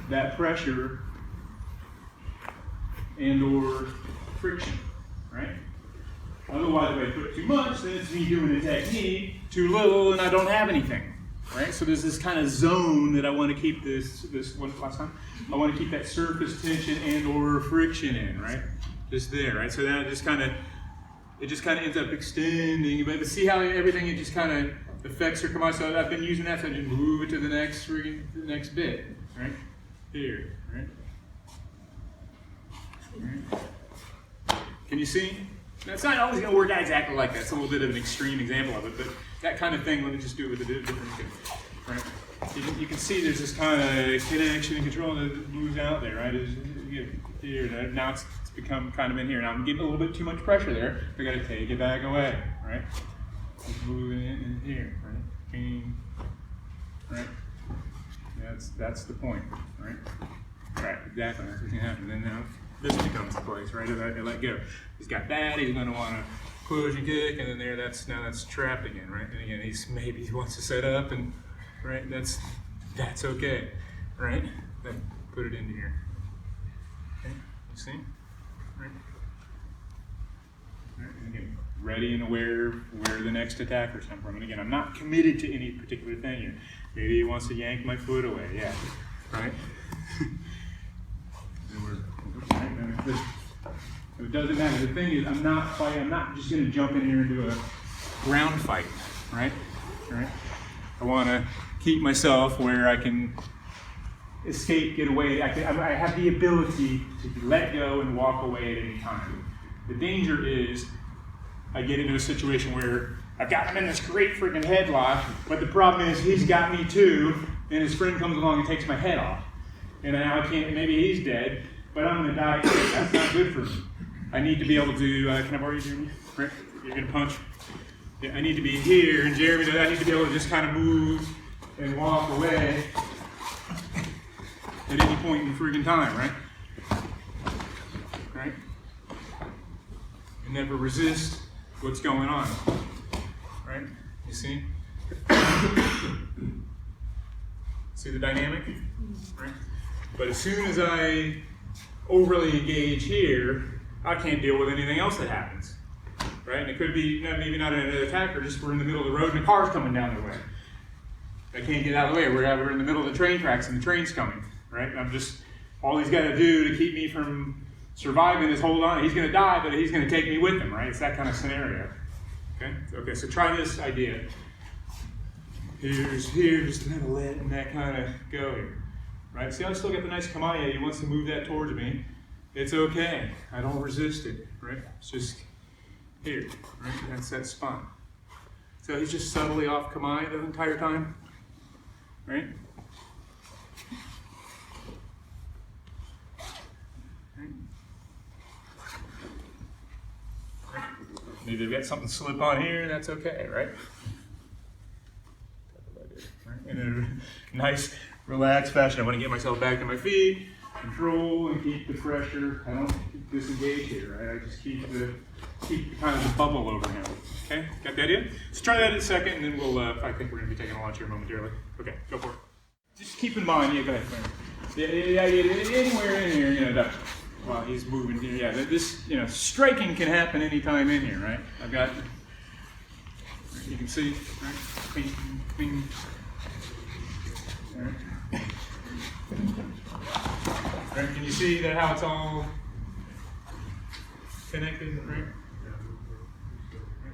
Speaker 1: that pressure and or friction, right? Otherwise, if I put too much, then it's me doing a technique, too little, and I don't have anything, right? So there's this kind of zone that I want to keep this one last time. I want to keep that surface tension and or friction in, right? Just there, right? So that it just kind of ends up extending. But see how everything it just kind of affects or come on. So I've been using that, so I just move it to the next bit, right? Here, right? Can you see? Now, it's not always going to work out exactly like that. It's a little bit of an extreme example of it, but that kind of thing, let me just do it with a different thing, right? You can see there's this kind of connection and control that moves out there, right? Here, now it's become kind of in here. Now I'm getting a little bit too much pressure there. I got to take it back away, right? Just moving it in here, right? Ping, right? That's the point, right? Right, exactly, that's what's gonna happen. Then now this becomes the place, right? If I let go. He's got that, he's gonna wanna push and kick, and then now that's trapped again, right? And again, maybe he wants to set up, and right, that's okay, right? Then put it into here. Okay, you see? Right? Right, and again, ready and aware where the next attacker's come from. And again, I'm not committed to any particular thing here. Maybe he wants to yank my foot away, yeah, right? It doesn't matter. The thing is, I'm not just going to jump in here and do a ground fight, right? Right? I want to keep myself where I can escape, get away. I have the ability to let go and walk away at any time. The danger is I get into a situation where I've got him in this great freaking headlock, but the problem is he's got me too, and his friend comes along and takes my head off. And now I can't, maybe he's dead, but I'm going to die. That's not good for me. I need to be able to, can I borrow you, Jeremy? Right? You're going to punch? Yeah, I need to be here, and Jeremy, I need to be able to just kind of move and walk away at any point in freaking time, right? Right? And never resist what's going on, right? You see? See the dynamic? Right? But as soon as I overly engage here, I can't deal with anything else that happens, right? And it could be maybe not an attacker, just we're in the middle of the road and a car's coming down the way. I can't get out of the way. We're in the middle of the train tracks and the train's coming, right? All he's got to do to keep me from surviving is hold on. He's going to die, but he's going to take me with him, right? It's that kind of scenario. Okay, so try this idea. Here's just kind of letting that kind of go here, right? See, I still got the nice kamae. He wants to move that towards me. It's okay. I don't resist it, right? It's just here, right? That's that spot. So he's just subtly off kamae the entire time, right? Maybe they've got something slip on here, that's okay, right? In a nice, relaxed fashion. I want to get myself back to my feet, control, and keep the pressure. I don't disengage here, right? I just keep kind of the bubble over him. Okay, got the idea? Let's try that in a second, and then we'll, I think we're going to be taking a launch here momentarily. Okay, go for it. Just keep in mind, yeah, go ahead, anywhere in here, while he's moving here, yeah, this, striking can happen anytime in here, right? I've got, you can see, right? Bing, bing. All right. All right, can you see that how it's all connected, right?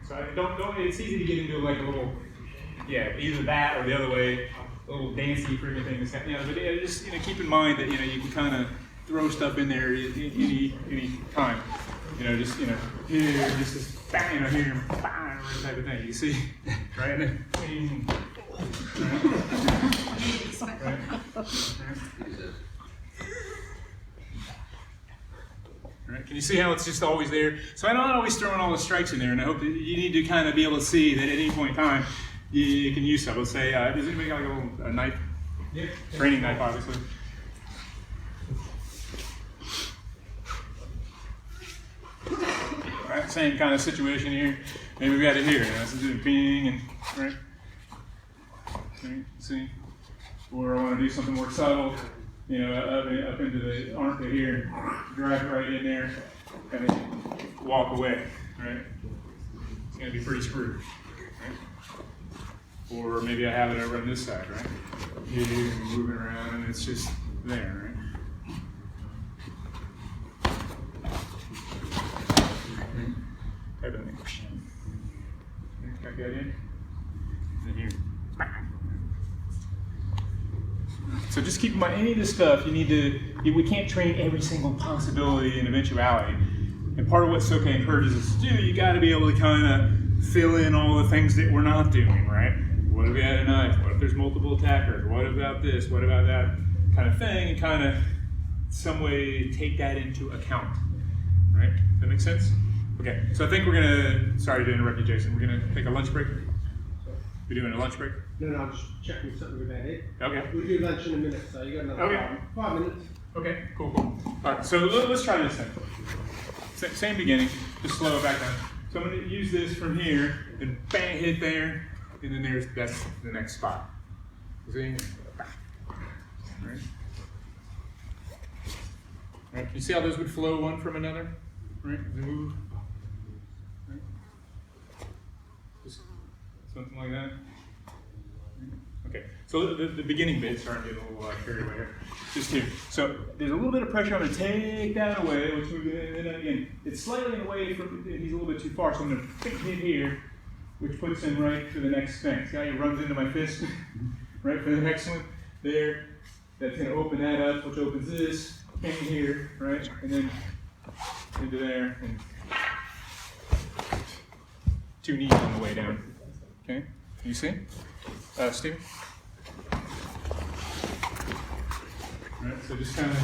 Speaker 1: So don't, it's easy to get into like a little, either that or the other way, a little dancey freaking thing, but just, just keep in mind that, you can kind of throw stuff in there any time. Here, just this bang, here, bang, type of thing. You see, right? And then, right. Right. Can you see how it's just always there? So I'm not always throwing all the strikes in there, and I hope that you need to kind of be able to see that at any point in time you can use stuff. Let's say, does anybody got like a knife? Yeah. Training knife, obviously. Right, same kind of situation here. Maybe we got it here. This is doing ping and right. See, or I want to do something more subtle. Up into the armpit here, drive it right in there, and then walk away. Right. It's going to be pretty screwed. Right? Or maybe I have it over on this side. Right. Here, moving around, and it's just there. Right. Type of thing. Got that in? And here. So just keep in mind, any of this stuff, we can't train every single possibility and eventuality. And part of what Soka encourages us to do, you got to be able to kind of fill in all the things that we're not doing, right? What if we had a knife? What if there's multiple attackers? What about this? What about that kind of thing? And kind of some way take that into account, right? Does that make sense? Okay, so I think we're gonna, sorry to interrupt you, Jason, we're gonna take a lunch break. We doing a lunch break?
Speaker 3: No, I'm just checking something with Eddie.
Speaker 1: Okay.
Speaker 3: We'll do lunch in a minute, so you got another
Speaker 1: Okay.
Speaker 3: 5 minutes.
Speaker 1: Okay, cool. All right, so let's try this then. Same beginning, just slow it back down. So I'm gonna use this from here, and bang, hit there, and then that's the next spot. See? Right. Right. You see how those would flow one from another? Right? They move. Right? Just something like that. Okay. So the beginning bit, sorry, I'm getting a little carried away here. Just here. So there's a little bit of pressure. I'm going to take that away, which and then again, it's slightly away from. He's a little bit too far, so I'm going to hit here, which puts him right to the next thing. See how he runs into my fist? Right for the next one. There. That's going to open that up, which opens this. Came here, right, and then into there, and 2 knees on the way down. Okay, you see, Stephen? All right, so just kind of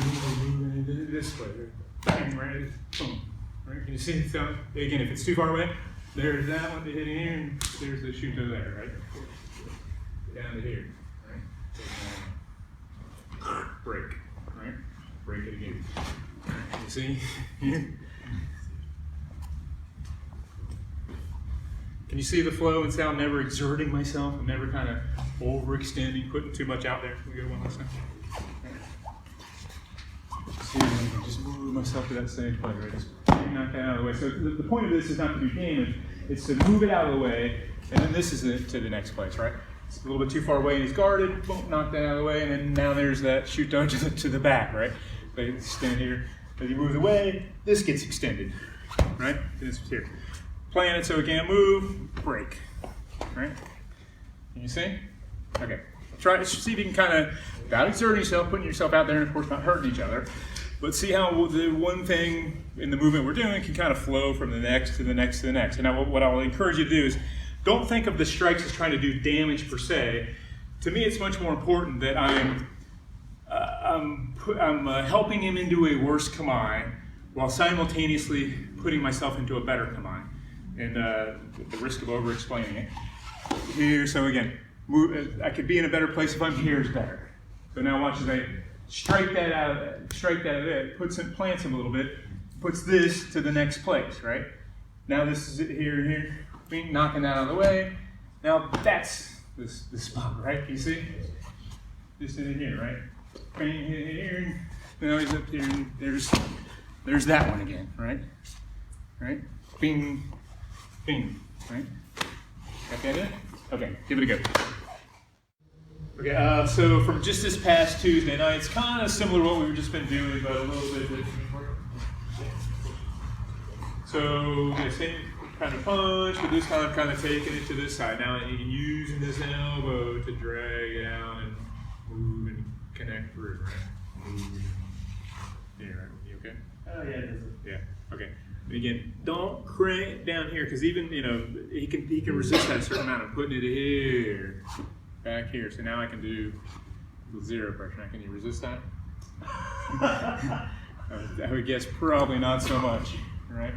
Speaker 1: move this way, bang, right, boom, right. Can you see it? Again, if it's too far away, there's that one to hit in here, and there's the shoot to there, right, down to here, right. Break, right. Break it again. You see here? Can you see the flow and sound? Never exerting myself. I'm never kind of overextending, putting too much out there. Can we go one last time? See if I can just move myself to that same place, right? Just knock that out of the way. So the point of this is not to do damage, it's to move it out of the way, and then this is it to the next place, right? It's a little bit too far away and he's guarded, boom, knock that out of the way, and then now there's that shoot down to the back, right? They stand here. As he moves away, this gets extended, right? It's here. Plan it so it can't move, break, right? Can you see? Okay. Try to see if you can kind of, without exerting yourself, putting yourself out there, and of course not hurting each other, but see how the one thing in the movement we're doing can kind of flow from the next to the next to the next. And now what I'll encourage you to do is, don't think of the strikes as trying to do damage per se. To me, it's much more important that I'm helping him into a worse kamae while simultaneously putting myself into a better kamae. And at the risk of over-explaining it. Here, so again, I could be in a better place if I'm here is better. So now watch as I strike that out of there, plants him a little bit, puts this to the next place, right? Now this is it here, knocking that out of the way. Now that's this spot, right? You see? Just in here, right? Bang, here. Now he's up here, and there's that one again, right? Right? Bing, bing, right? Got that in? Okay, give it a go. Okay, so from just this past Tuesday night, it's kind of similar to what we've just been doing, but a little bit different. So, same kind of punch, but this time kind of taking it to this side. Now using this elbow to drag it out and move and connect through, right? Move. Yeah, right. You okay?
Speaker 3: Oh, yeah, it is.
Speaker 1: Yeah, okay. And again, don't crank down here, because even, he can resist that certain amount of putting it here, back here. So now I can do zero pressure. Now, can you resist that? I would guess probably not so much, right?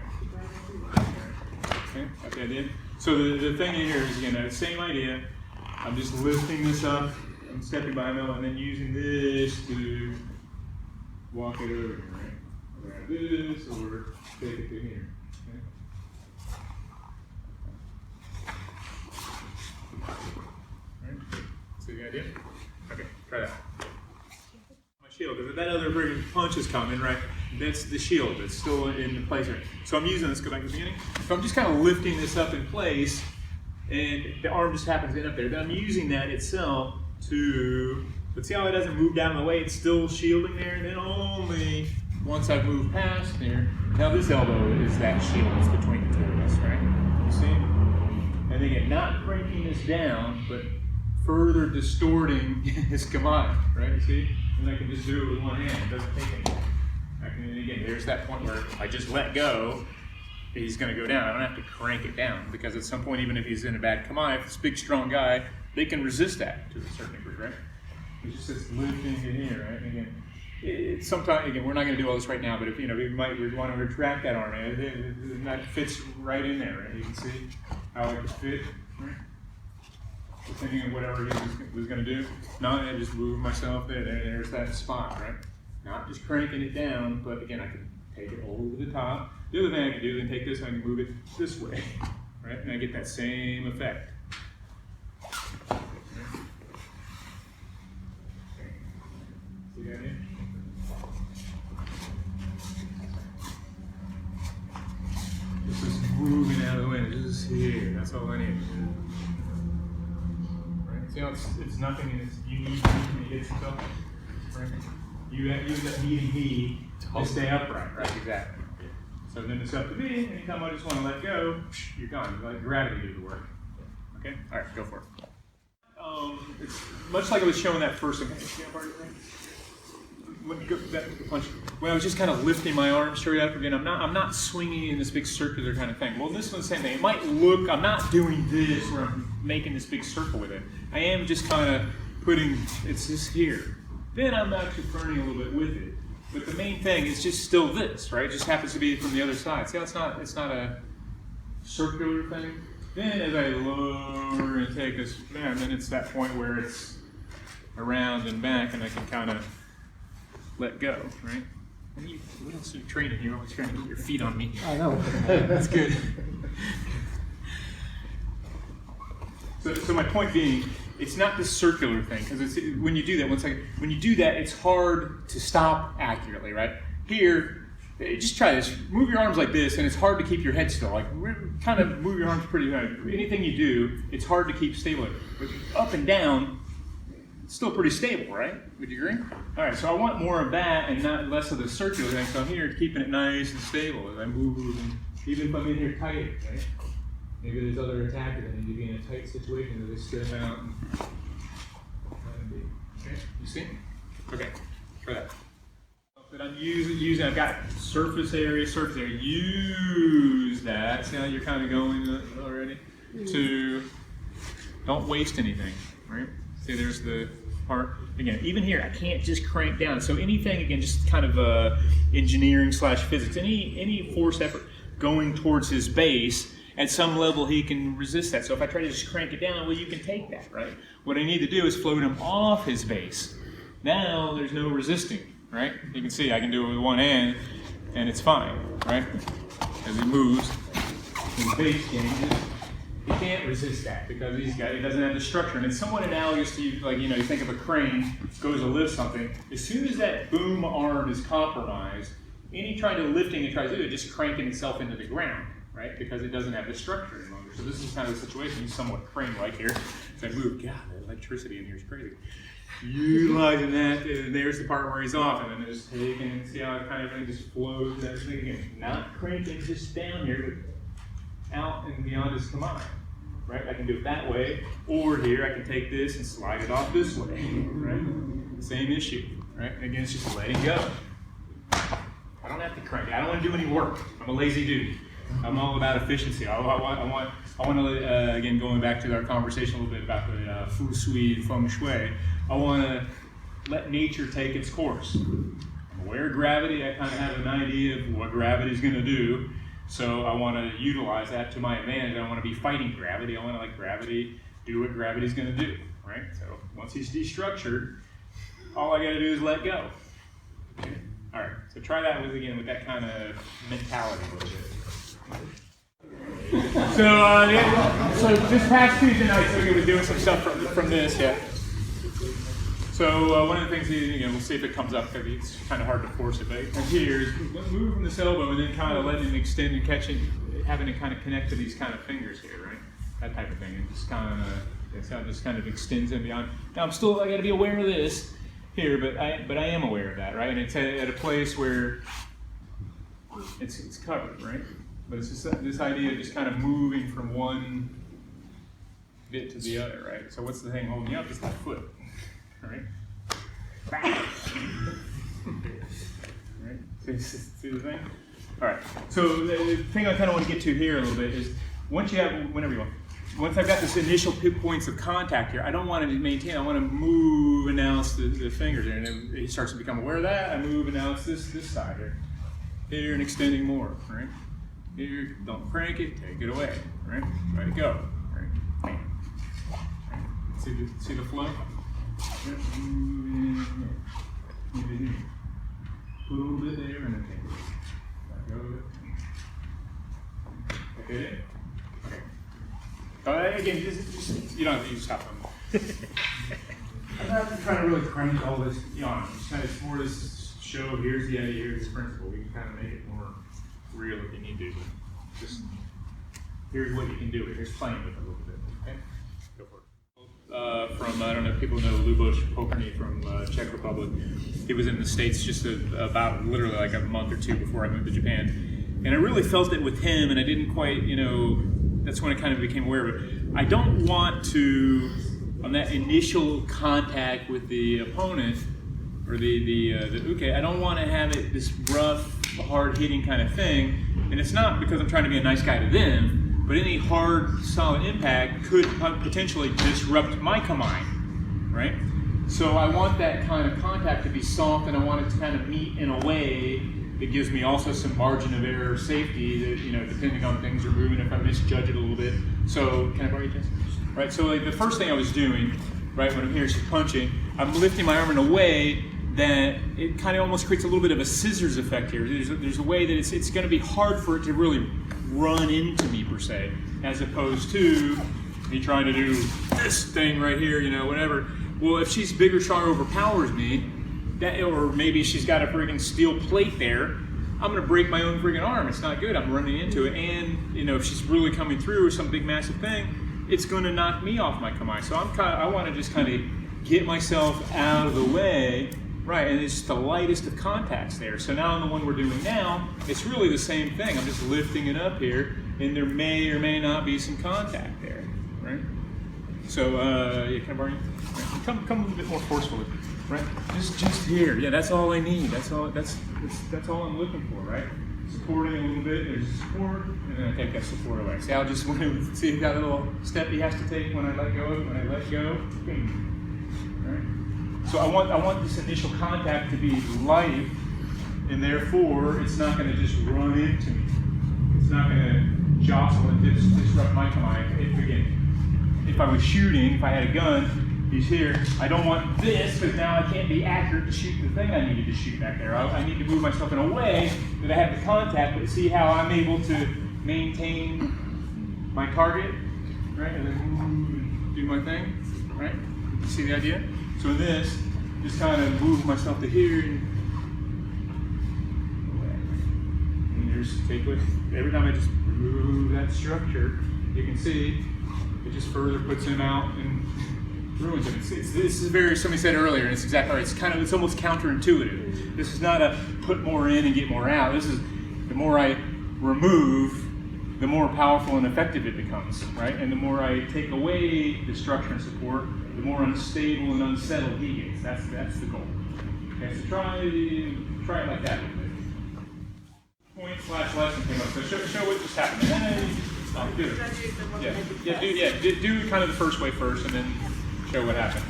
Speaker 1: Okay, got the idea? So the thing here is, again, same idea. I'm just lifting this up, I'm stepping by him, and then using this to walk it over here, right? Grab this, or take it to here. Okay. Right? See the idea? Okay, try that. My shield, because if that other friggin' punch is coming, right? That's the shield that's still in place here. So I'm using this, go back to the beginning. So I'm just kind of lifting this up in place, and the arm just happens to end up there. Then I'm using that itself to, but see how it doesn't move down the way? It's still shielding there, and then only once I've moved past there, now this elbow is that shield that's between the two of us, right? You see? And again, not cranking this down, but further distorting his kamae, right? You see? And I can just do it with one hand, it doesn't take anything. And again, there's that point where if I just let go, he's going to go down. I don't have to crank it down, because at some point, even if he's in a bad kamae, if it's a big, strong guy, they can resist that to a certain degree, right? It's just this lifting it here, right? And again, Sometimes, again, we're not going to do all this right now, but if, you know, we want to retract that arm, and that fits right in there, right? You can see how it could fit, right? Depending on whatever he was going to do. Now I just move myself there, there's that spot, right? Not just cranking it down, but again, I can take it all over the top. The other thing I can do is then take this and I can move it this way, right? And I get that same effect. See that here? This is moving out of the way. This is here. That's all I need. Right? See how it's nothing and it's unique when it hits yourself? Right? You end up needing me to stay upright, right? Exactly. So then it's up to me. Anytime I just want to let go, you're gone. You let gravity do the work. Okay? All right, go for it. It's much like I was showing that first thing. When I was just kind of lifting my arm straight up again, I'm not swinging in this big circular kind of thing. Well, this one's the same thing. It might look, I'm not doing this where I'm making this big circle with it. I am just kind of putting, it's just here. Then I'm actually turning a little bit with it. But the main thing is just still this, right? It just happens to be from the other side. See how it's not a circular thing? Then as I lower and take this, man, then it's that point where it's around and back and I can kind of let go, right? What else are you training? You're always trying to get your feet on me.
Speaker 2: I know.
Speaker 1: That's good. So my point being, it's not this circular thing, because when you do that, one second, when you do that, it's hard to stop accurately, right? Here, just try this. Move your arms like this, and it's hard to keep your head still. Like, kind of move your arms pretty hard. Anything you do, it's hard to keep stable. But up and down, it's still pretty stable, right? Would you agree? All right, so I want more of that and not less of the circular thing. So I'm here keeping it nice and stable as I move, and even if I'm in here tight, right? Maybe there's other attackers that need to be in a tight situation that they step out and let them be. Okay, you see? Okay, try that. That I'm using, I've got surface area, use that. See how you're kind of going already? To, don't waste anything, right? See, there's the part. Again, even here, I can't just crank down. So anything, again, just kind of engineering / physics, any force effort going towards his base, at some level he can resist that. So if I try to just crank it down, well, you can take that, right? What I need to do is float him off his base. Now there's no resisting, right? You can see I can do it with one hand, and it's fine, right? As he moves, his base changes. He can't resist that because he doesn't have the structure. And it's somewhat analogous to, like, you think of a crane goes to lift something. As soon as that boom arm is compromised, any trying to lifting it tries to do it, just cranking itself into the ground, right? Because it doesn't have the structure any longer. So this is kind of the situation. He's somewhat crane-like here. As I move, God, the electricity in here is crazy. Utilizing that, and there's the part where he's off, and then just taking and see how it kind of just flows. That thing again, not cranking just down here, but out and beyond his command, right? I can do it that way, or here I can take this and slide it off this way, right? Same issue, right? Again, it's just letting go. I don't have to crank. I don't want to do any work. I'm a lazy dude. I'm all about efficiency. I want to, again, going back to our conversation a little bit about the feng shui, I want to let nature take its course. I'm aware of gravity. I kind of have an idea of what gravity is going to do. So I want to utilize that to my advantage. I don't want to be fighting gravity. I want to let gravity do what gravity is going to do, right? So once he's destructured, all I got to do is let go. Okay? All right, so try that with that kind of mentality a little bit. So this past Tuesday night, so we were doing some stuff from this, yeah. So one of the things, we'll see if it comes up because it's kind of hard to force it. But here is move from this elbow and then kind of letting it extend and catching, having it kind of connect to these kind of fingers here, right? That type of thing, and just kind of, that's how this kind of extends and beyond. Now I got to be aware of this here, but I am aware of that, right? And it's at a place where it's covered, right? But it's just this idea of just kind of moving from one bit to the other, right? So what's the thing holding you up? It's the foot, right? Right? See the thing? All right. So the thing I kind of want to get to here a little bit is whenever you want, once I've got this initial points of contact here, I don't want to maintain, I want to move and now it's the fingers there. And then he starts to become aware of that. I move and now it's this side here. Here and extending more, right? Here, don't crank it, take it away, right? Let it go, right? Bam. Right. See the flow? Yep. Move in here. Put a little bit there and then take it. Let go. Okay. Okay. Again, just you don't have to use top on. I'm not trying to really crank all this, just kind of more this show, here's the idea, here's the principle. We can kind of make it more real if you need to. Just here's what you can do. Here's playing with it a little bit. Okay? Go for it. From, I don't know if people know Luboš Pokorny from Czech Republic. He was in the States just about literally like a month or two before I moved to Japan. And I really felt it with him, and I didn't quite, that's when I kind of became aware of it. I don't want to, on that initial contact with the opponent, or the uke, I don't want to have it this rough, hard-hitting kind of thing. And it's not because I'm trying to be a nice guy to them, but any hard, solid impact could potentially disrupt my kamae, right? So I want that kind of contact to be soft, and I want it to kind of meet in a way that gives me also some margin of error safety that, depending on things are moving, if I misjudge it a little bit. So, can I borrow your test? Right, so like the first thing I was doing, right, when I'm here, she's punching, I'm lifting my arm in a way that it kind of almost creates a little bit of a scissors effect here. There's a way that it's going to be hard for it to really run into me, per se, as opposed to me trying to do this thing right here, whatever. Well, if she's bigger, stronger, overpowers me, or maybe she's got a friggin' steel plate there, I'm going to break my own friggin' arm. It's not good. I'm running into it. And, if she's really coming through or some big massive thing, it's going to knock me off my kamae. So I want to just kind of get myself out of the way. Right, and it's the lightest of contacts there. So now on the one we're doing now, it's really the same thing. I'm just lifting it up here, and there may or may not be some contact there, right? So, yeah, can I borrow you? Right. Come a little bit more forcefully, right? Just here. Yeah, that's all I need. That's all all I'm looking for, right? Supporting a little bit. There's support, and then I take that support away. See, I'll just see if that little step he has to take when I let go of it. When I let go, boom, right? So I want this initial contact to be light, and therefore it's not going to just run into me. It's not going to jostle and disrupt my kamae. If I was shooting, if I had a gun, he's here. I don't want this because now I can't be accurate to shoot the thing I needed to shoot back there. I need to move myself in a way that I have the contact, but see how I'm able to maintain my target, right? And then move and do my thing, right? You see the idea? So in this, just kind of move myself to here and there's take away. Every time I just remove that structure, you can see it just further puts him out and ruins him. This is very, somebody said earlier, and it's exactly right. It's almost counterintuitive. This is not a put more in and get more out. This is the more I remove, the more powerful and effective it becomes, right? And the more I take away the structure and support, the more unstable and unsettled he gets. That's the goal. Okay, so try it like that a little bit. Point/lesson came up. So show what just happened. Do kind of the first way first, and then show what happened.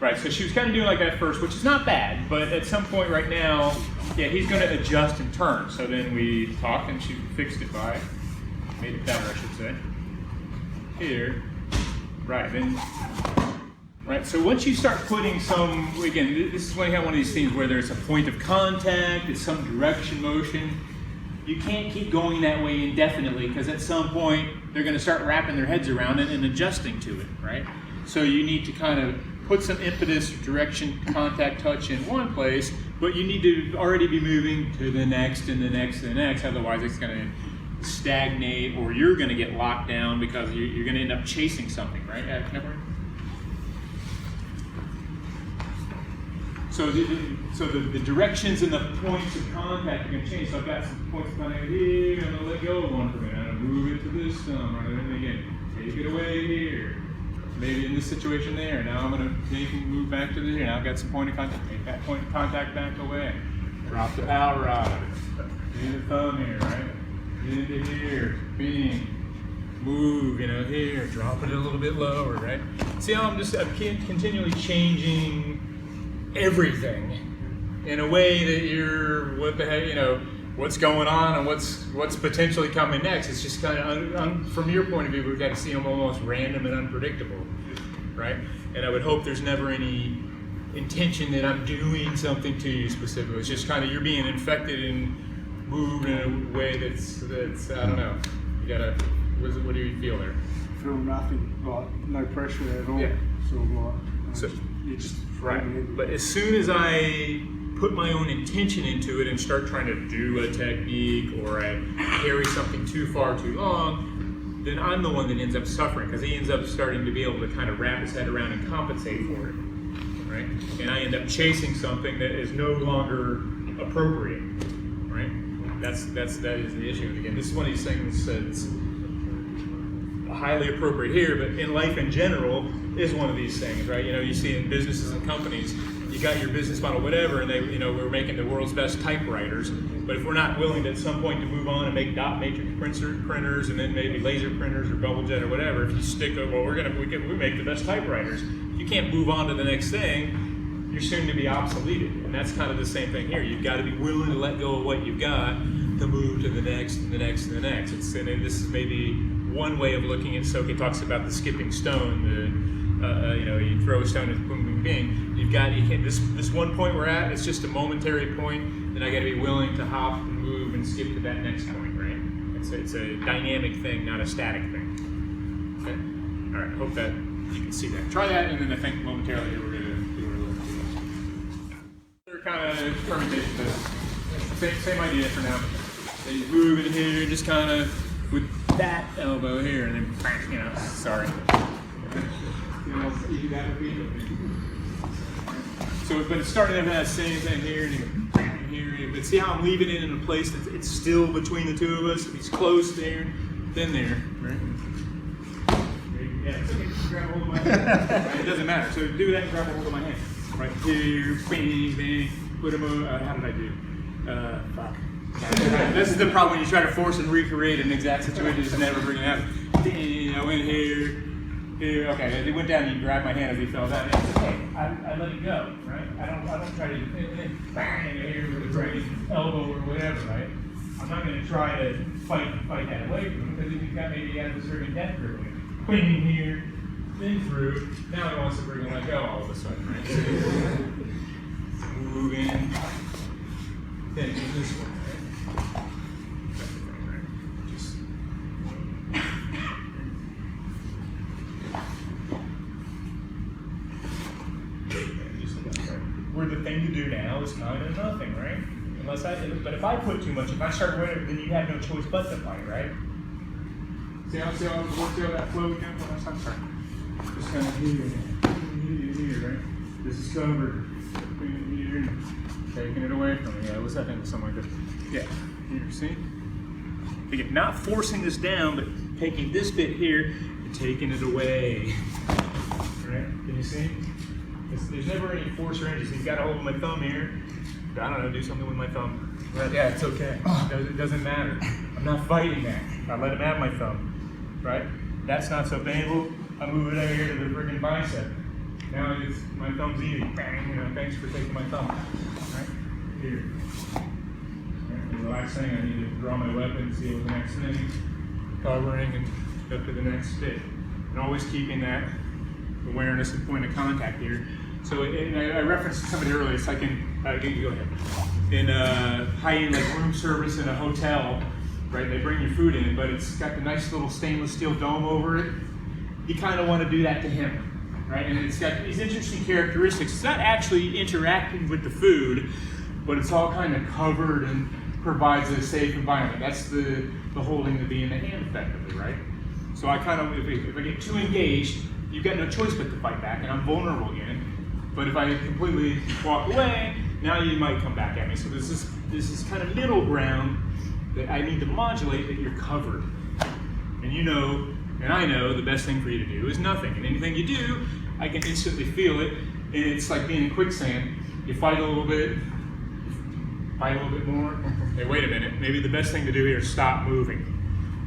Speaker 1: Right, so she was kind of doing like that first, which is not bad, but at some point right now, yeah, he's going to adjust and turn. So then we talked, and she fixed it made it better, I should say. Here, right, then, right, so once you start putting some, again, this is when you have one of these things where there's a point of contact, it's some direction motion. You can't keep going that way indefinitely, because at some point, they're going to start wrapping their heads around it and adjusting to it, right? So you need to kind of put some impetus, direction, contact, touch in one place, but you need to already be moving to the next and the next and the next, otherwise it's going to stagnate, or you're going to get locked down because you're going to end up chasing something, right? So the directions and the points of contact are going to change. So I've got some points of contact here, I'm going to let go of one for a minute. I'm going to move it to this thumb, right? And then again, take it away here. Maybe in this situation there. Now I'm going to take and move back to the here. Now I've got some point of contact. Take that point of contact back away. Drop the power out of it. Do the thumb here, right? into here, bing, move, here, drop it a little bit lower, right? See how I'm continually changing everything in a way that you're, what the heck, what's going on and what's potentially coming next. It's just kind of, from your point of view, we've got to see them almost random and unpredictable, right? And I would hope there's never any intention that I'm doing something to you specifically. It's just kind of you're being infected and moved in a way that's I don't know. You gotta. What do you feel there?
Speaker 4: Feel nothing, like no pressure at all.
Speaker 1: Yeah.
Speaker 4: Sort of like
Speaker 1: So,
Speaker 4: you just
Speaker 1: right. But as soon as I put my own intention into it and start trying to do a technique or I carry something too far too long, then I'm the one that ends up suffering because he ends up starting to be able to kind of wrap his head around and compensate for it. Right? And I end up chasing something that is no longer appropriate, right? That is the issue. And again, this is one of these things that's highly appropriate here, but in life in general is one of these things, right? You see in businesses and companies, you got your business model, whatever, and they, we're making the world's best typewriters, but if we're not willing to at some point to move on and make dot matrix printers and then maybe laser printers or bubble jet or whatever, if you stick, well, we make the best typewriters. You can't move on to the next thing, you're soon to be obsoleted. And that's kind of the same thing here. You've got to be willing to let go of what you've got to move to the next and the next and the next. And this is maybe one way of looking at Soke talks about the skipping stone. You throw a stone and boom, boom, bing. You can't, this one point we're at, it's just a momentary point, then I got to be willing to hop and move and skip to that next point, right? It's a dynamic thing, not a static thing. Okay? All right, hope that you can see that. Try that, and then I think momentarily we're going to do a little bit. They're kind of permutations, but same idea for now. So you move in here, just kind of with that elbow here, and then bang, sorry. So, but it's starting to have that same thing here, and you go bang here. But see how I'm leaving it in a place that it's still between the two of us. He's close there, then there, right? Yeah, it's okay. Grab a hold of my hand. Right? It doesn't matter. So do that and grab a hold of my hand. Right here, bang, bang. Put him over. How did I do? Fuck. This is the problem when you try to force and recreate an exact situation. It's never bringing it out. I went here. Here. Okay. It went down. And he grabbed my hand as he fell down. It's okay. I let it go. Right. I don't try to bang here with a right elbow or whatever. Right. I'm not going to try to fight that away from him because he's got maybe a certain intent for it. Cleaning here, then through. Now he wants to bring and let go all of a sudden, right? So moving, then do this one, right? That's the thing, right? Just where the thing to do now is kind of nothing, right? But if I put too much, if I start winning, then you have no choice but to fight, right? See how that flow again? Just kind of here, right? This is covered. Here, taking it away from me. Yeah, what's that thing? Something like this. Yeah. Here, see? Again, not forcing this down, but taking this bit here and taking it away. Right? Can you see? There's never any force or energy. So you've got to hold my thumb here. I don't know, do something with my thumb. Right? Yeah, it's okay. It doesn't matter. I'm not fighting that. I let him have my thumb. Right? That's not so painful. I move it over here to the friggin' bicep. Now it's my thumb's easy. Bang, thanks for taking my thumb. Right? Here. Right? The last thing, I need to draw my weapon, see what the next thing, covering and go to the next bit. And always keeping that awareness and point of contact here. So I referenced somebody earlier, it's like in, you go ahead. In high-end like room service in a hotel, right? They bring you food in, but it's got the nice little stainless steel dome over it. You kind of want to do that to him, right? And it's got these interesting characteristics. It's not actually interacting with the food, but it's all kind of covered and provides a safe environment. That's the holding the bee in the hand effectively, right? So I kind of, if I get too engaged, you've got no choice but to fight back, and I'm vulnerable again. But if I completely walk away, now you might come back at me. So this is kind of middle ground that I need to modulate that you're covered. And you know, and I know the best thing for you to do is nothing. And anything you do, I can instantly feel it. And it's like being in quicksand. You fight a little bit, Fight a little bit more. Hey, wait a minute. Maybe the best thing to do here is stop moving.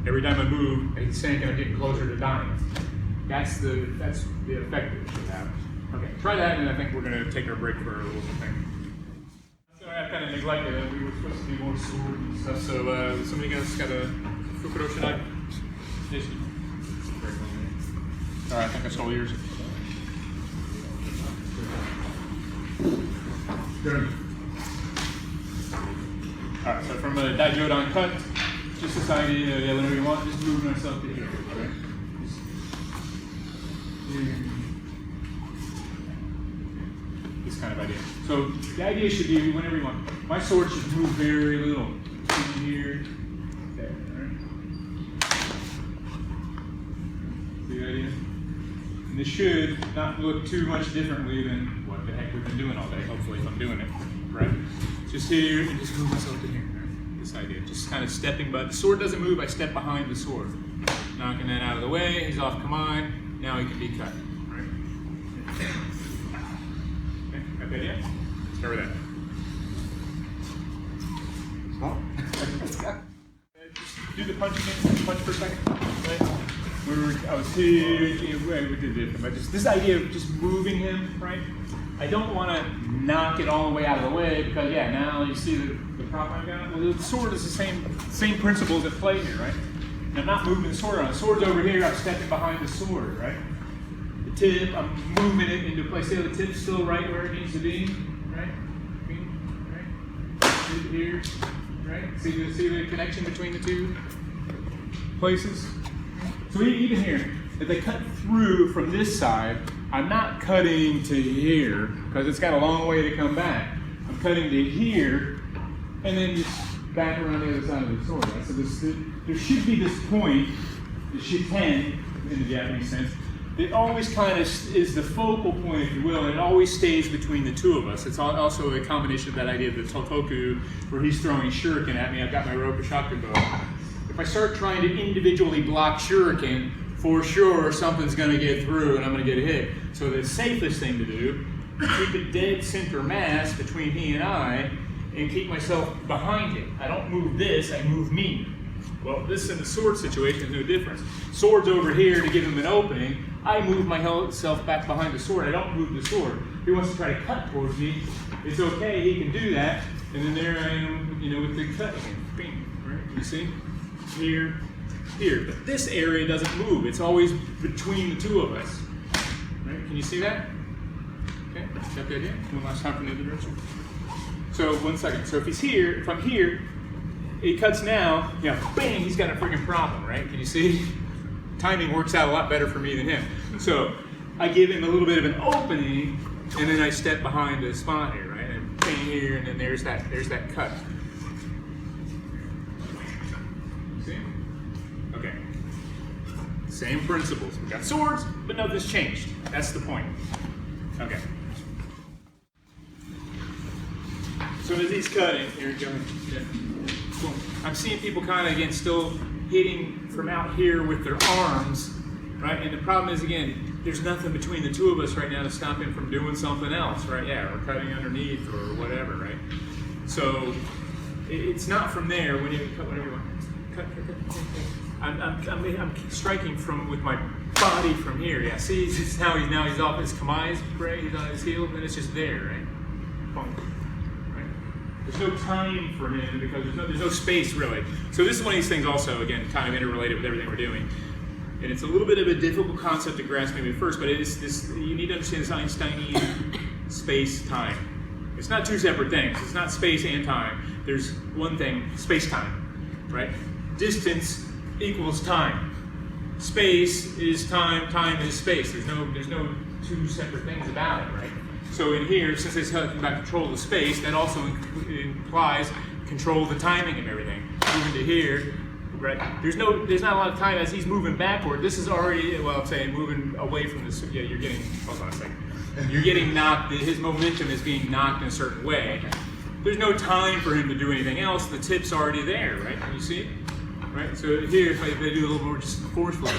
Speaker 1: Every time I move, it's saying I'm getting closer to dying. That's the effect that it should have. Okay, try that, and I think we're going to take our break for a little thing. So I kind of neglected it. We were supposed to do more sword and stuff. So somebody got a Fukuro Shinai? Yes. All right, I think that's all yours. Good. All right, so from a Daijodan cut, just this idea, yeah, whenever you want, just moving ourselves to here, right? This kind of idea. So the idea should be whenever you want. My sword should move very little. In here, there, right? See the idea? And this should not look too much differently than what the heck we've been doing all day, hopefully, if I'm doing it, right? Just here and just move myself to here. Right? This idea, just kind of stepping, but the sword doesn't move, I step behind the sword. Knocking that out of the way, he's off command, now he can be cut, right? Okay, got the idea? Start with that. Just do the punch again, punch for a second, right? I was here, we did it, but just this idea of just moving him, right? I don't want to knock it all the way out of the way because, yeah, now you see the prop I've got. Well, the sword is the same principles at play here, right? And I'm not moving the sword around. The sword's over here, I'm stepping behind the sword, right? The tip, I'm moving it into place. See how the tip's still right where it needs to be, right? Right? Here, right? See the connection between the two places? So even here, if they cut through from this side, I'm not cutting to here because it's got a long way to come back. I'm cutting to here and then just back around the other side of the sword. Right? So there should be this point, the shiten in the Japanese sense, that always kind of is the focal point, if you will, and it always stays between the two of us. It's also a combination of that idea of the Totoku, where he's throwing shuriken at me. I've got my rope shakubo. If I start trying to individually block shuriken, for sure something's going to get through and I'm going to get hit. So the safest thing to do, keep a dead center mass between he and I, and keep myself behind him. I don't move this, I move me. Well, this in the sword situation is no difference. Sword's over here to give him an opening. I move myself back behind the sword. I don't move the sword. If he wants to try to cut towards me, it's okay, he can do that. And then there I am, with the cut again. Bing, right? You see? Here, here. But this area doesn't move. It's always between the two of us. Right? Can you see that? Okay, got the idea? One last time from the other direction. So, 1 second. So if he's here, if I'm here, he cuts now, bang, he's got a freaking problem, right? Can you see? Timing works out a lot better for me than him. So I give him a little bit of an opening, and then I step behind the spot here, right? And bang here, and then there's that cut. See? Okay. Same principles. We got swords, but nothing's changed. That's the point. Okay. So as he's cutting, here we go. Yeah. Cool. I'm seeing people kind of, again, still hitting from out here with their arms, right? And the problem is, again, there's nothing between the two of us right now to stop him from doing something else, right? Yeah, or cutting underneath or whatever, right? So it's not from there. When you cut whatever you want. Cut. I'm striking with my body from here. Yeah, see, now he's off his kamai's, right? He's on his heel, and it's just there, right? Boom. There's no time for him because there's no space really. So this is one of these things also, again, kind of interrelated with everything we're doing. And it's a little bit of a difficult concept to grasp maybe at first, but it is this, you need to understand this Einsteinian space-time. It's not two separate things. It's not space and time. There's one thing, space-time, right? Distance equals time. Space is time, time is space. There's no two separate things about it, right? So in here, since it's talking about control of the space, that also implies control of the timing of everything. Moving to here, right? There's not a lot of time as he's moving backward. This is already, well, I'm saying moving away from this. Yeah, you're getting, hold on a second. You're getting knocked, his momentum is being knocked in a certain way. There's no time for him to do anything else. The tip's already there, right? Can you see? Right? So here, if I do a little more just forcefully,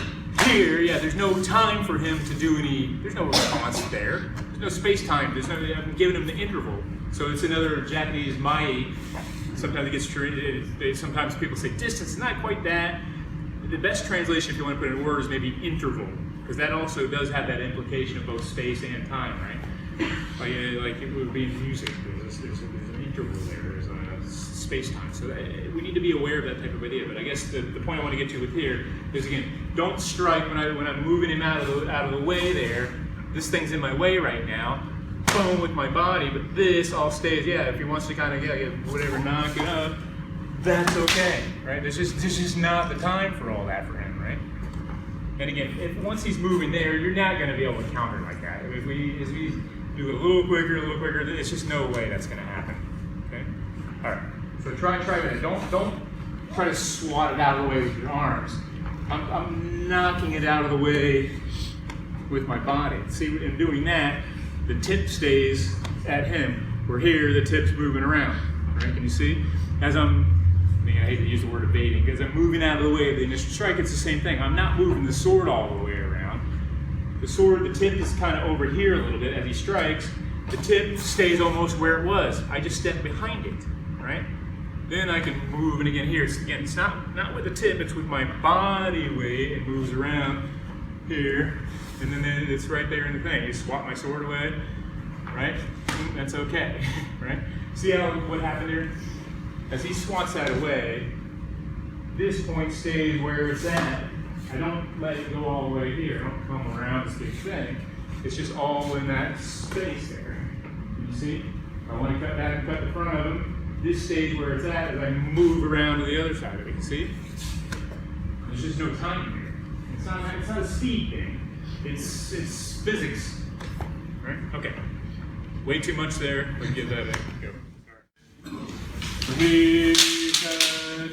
Speaker 1: here, yeah, there's no time for him to do there's no response there. There's no space-time, I'm giving him the interval. So it's another Japanese mai. Sometimes it gets treated, sometimes people say distance, it's not quite that. The best translation, if you want to put it in words, is maybe interval, because that also does have that implication of both space and time, right? Like it would be in music, there's an interval there, there's a space-time. So we need to be aware of that type of idea. But I guess the point I want to get to with here is, again, don't strike when I'm moving him out of the way there. This thing's in my way right now. Boom with my body, but this all stays. Yeah, if he wants to kind of get whatever, knock it up, that's okay, right? There's just not the time for all that for him, right? And again, once he's moving there, you're not going to be able to counter like that. If we do it a little quicker, it's just no way that's going to happen. Okay. All right. So try that. Don't try to swat it out of the way with your arms. I'm knocking it out of the way with my body. See, in doing that, the tip stays at him. We're here, the tip's moving around, right? Can you see? As I hate to use the word evading, because I'm moving out of the way of the initial strike, it's the same thing. I'm not moving the sword all the way around. The tip is kind of over here a little bit as he strikes. The tip stays almost where it was. I just step behind it, right? Then I can move, and again here, it's not with the tip, it's with my body weight. It moves around here, and then it's right there in the thing. You swap my sword away, right? That's okay, right? See what happened there? As he swats that away, this point stays where it's at. I don't let it go all the way here. I don't come around this big thing. It's just all in that space there. Can you see? I want to cut back and cut the front of him. This stays where it's at as I move around to the other side of it. You see? There's just no time here. It's not a speed thing. It's physics. Right? Okay. Way too much there. Let's get that in. Go.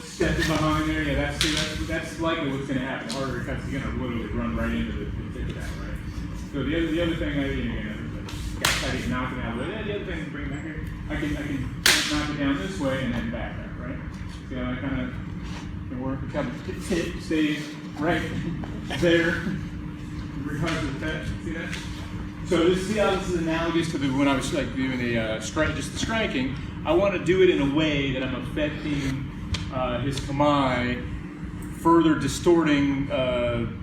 Speaker 1: Stepping behind there, yeah, that's likely what's going to happen. Harder cuts, you're going to literally run right into the tip of that, right? So the other thing I can knock it out of it. The other thing to bring back here, I can knock it down this way and then back up, right? See how I kind of can work? The tip stays right there, regardless of the touch. See that? So see how this is analogous to when I was like doing the striking. I want to do it in a way that I'm affecting his kamai, further distorting,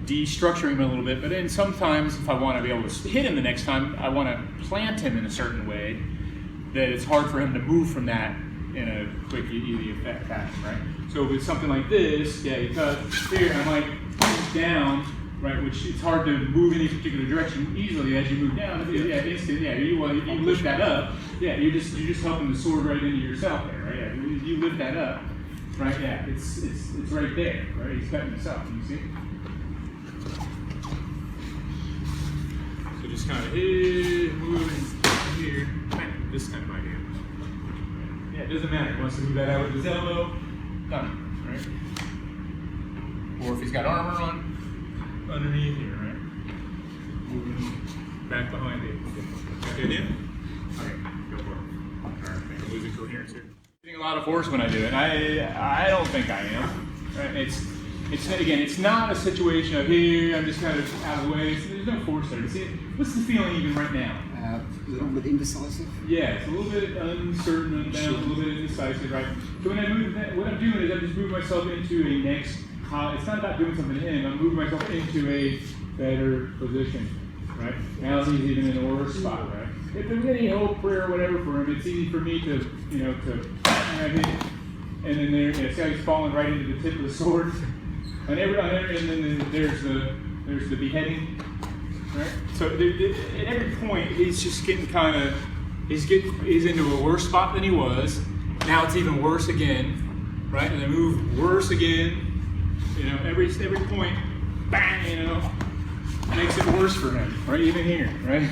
Speaker 1: destructuring him a little bit. But then sometimes, if I want to be able to hit him the next time, I want to plant him in a certain way that it's hard for him to move from that in a quick, easy fashion, right? So with something like this, yeah, you cut here, I might push down, right? Which it's hard to move in any particular direction easily as you move down. Yeah, instantly, yeah. You lift that up, yeah. You're just helping the sword right into yourself there, right? Yeah, you lift that up, right? Yeah, it's right there, right? He's cutting himself. You see? So just kind of moving here. This kind of idea. Yeah, it doesn't matter. He wants to move that out with his elbow, done, right? Or if he's got armor on, underneath here, right? Moving back behind it. Got the idea? Okay, go for it. Alright, I'm losing coherence here. Getting a lot of force when I do it. I don't think I am. Right? It's not a situation of here, I'm just kind of out of the way. There's no force there. See, what's the feeling even right now?
Speaker 5: A little bit indecisive.
Speaker 1: Yeah, it's a little bit uncertain, unbound, a little bit indecisive, right? So when I move, what I'm doing is I'm just moving myself into a next. It's not about doing something to him. I'm moving myself into a better position, right? Now he's even in a worse spot, right? If there's any hope, prayer, whatever for him, it's easy for me to hit, and then see how he's falling right into the tip of the sword, and then there's the beheading. Right? So at every point, he's just getting he's into a worse spot than he was. Now it's even worse again, right? And they move worse again. Every point, bang, makes it worse for him, right? Even here, right?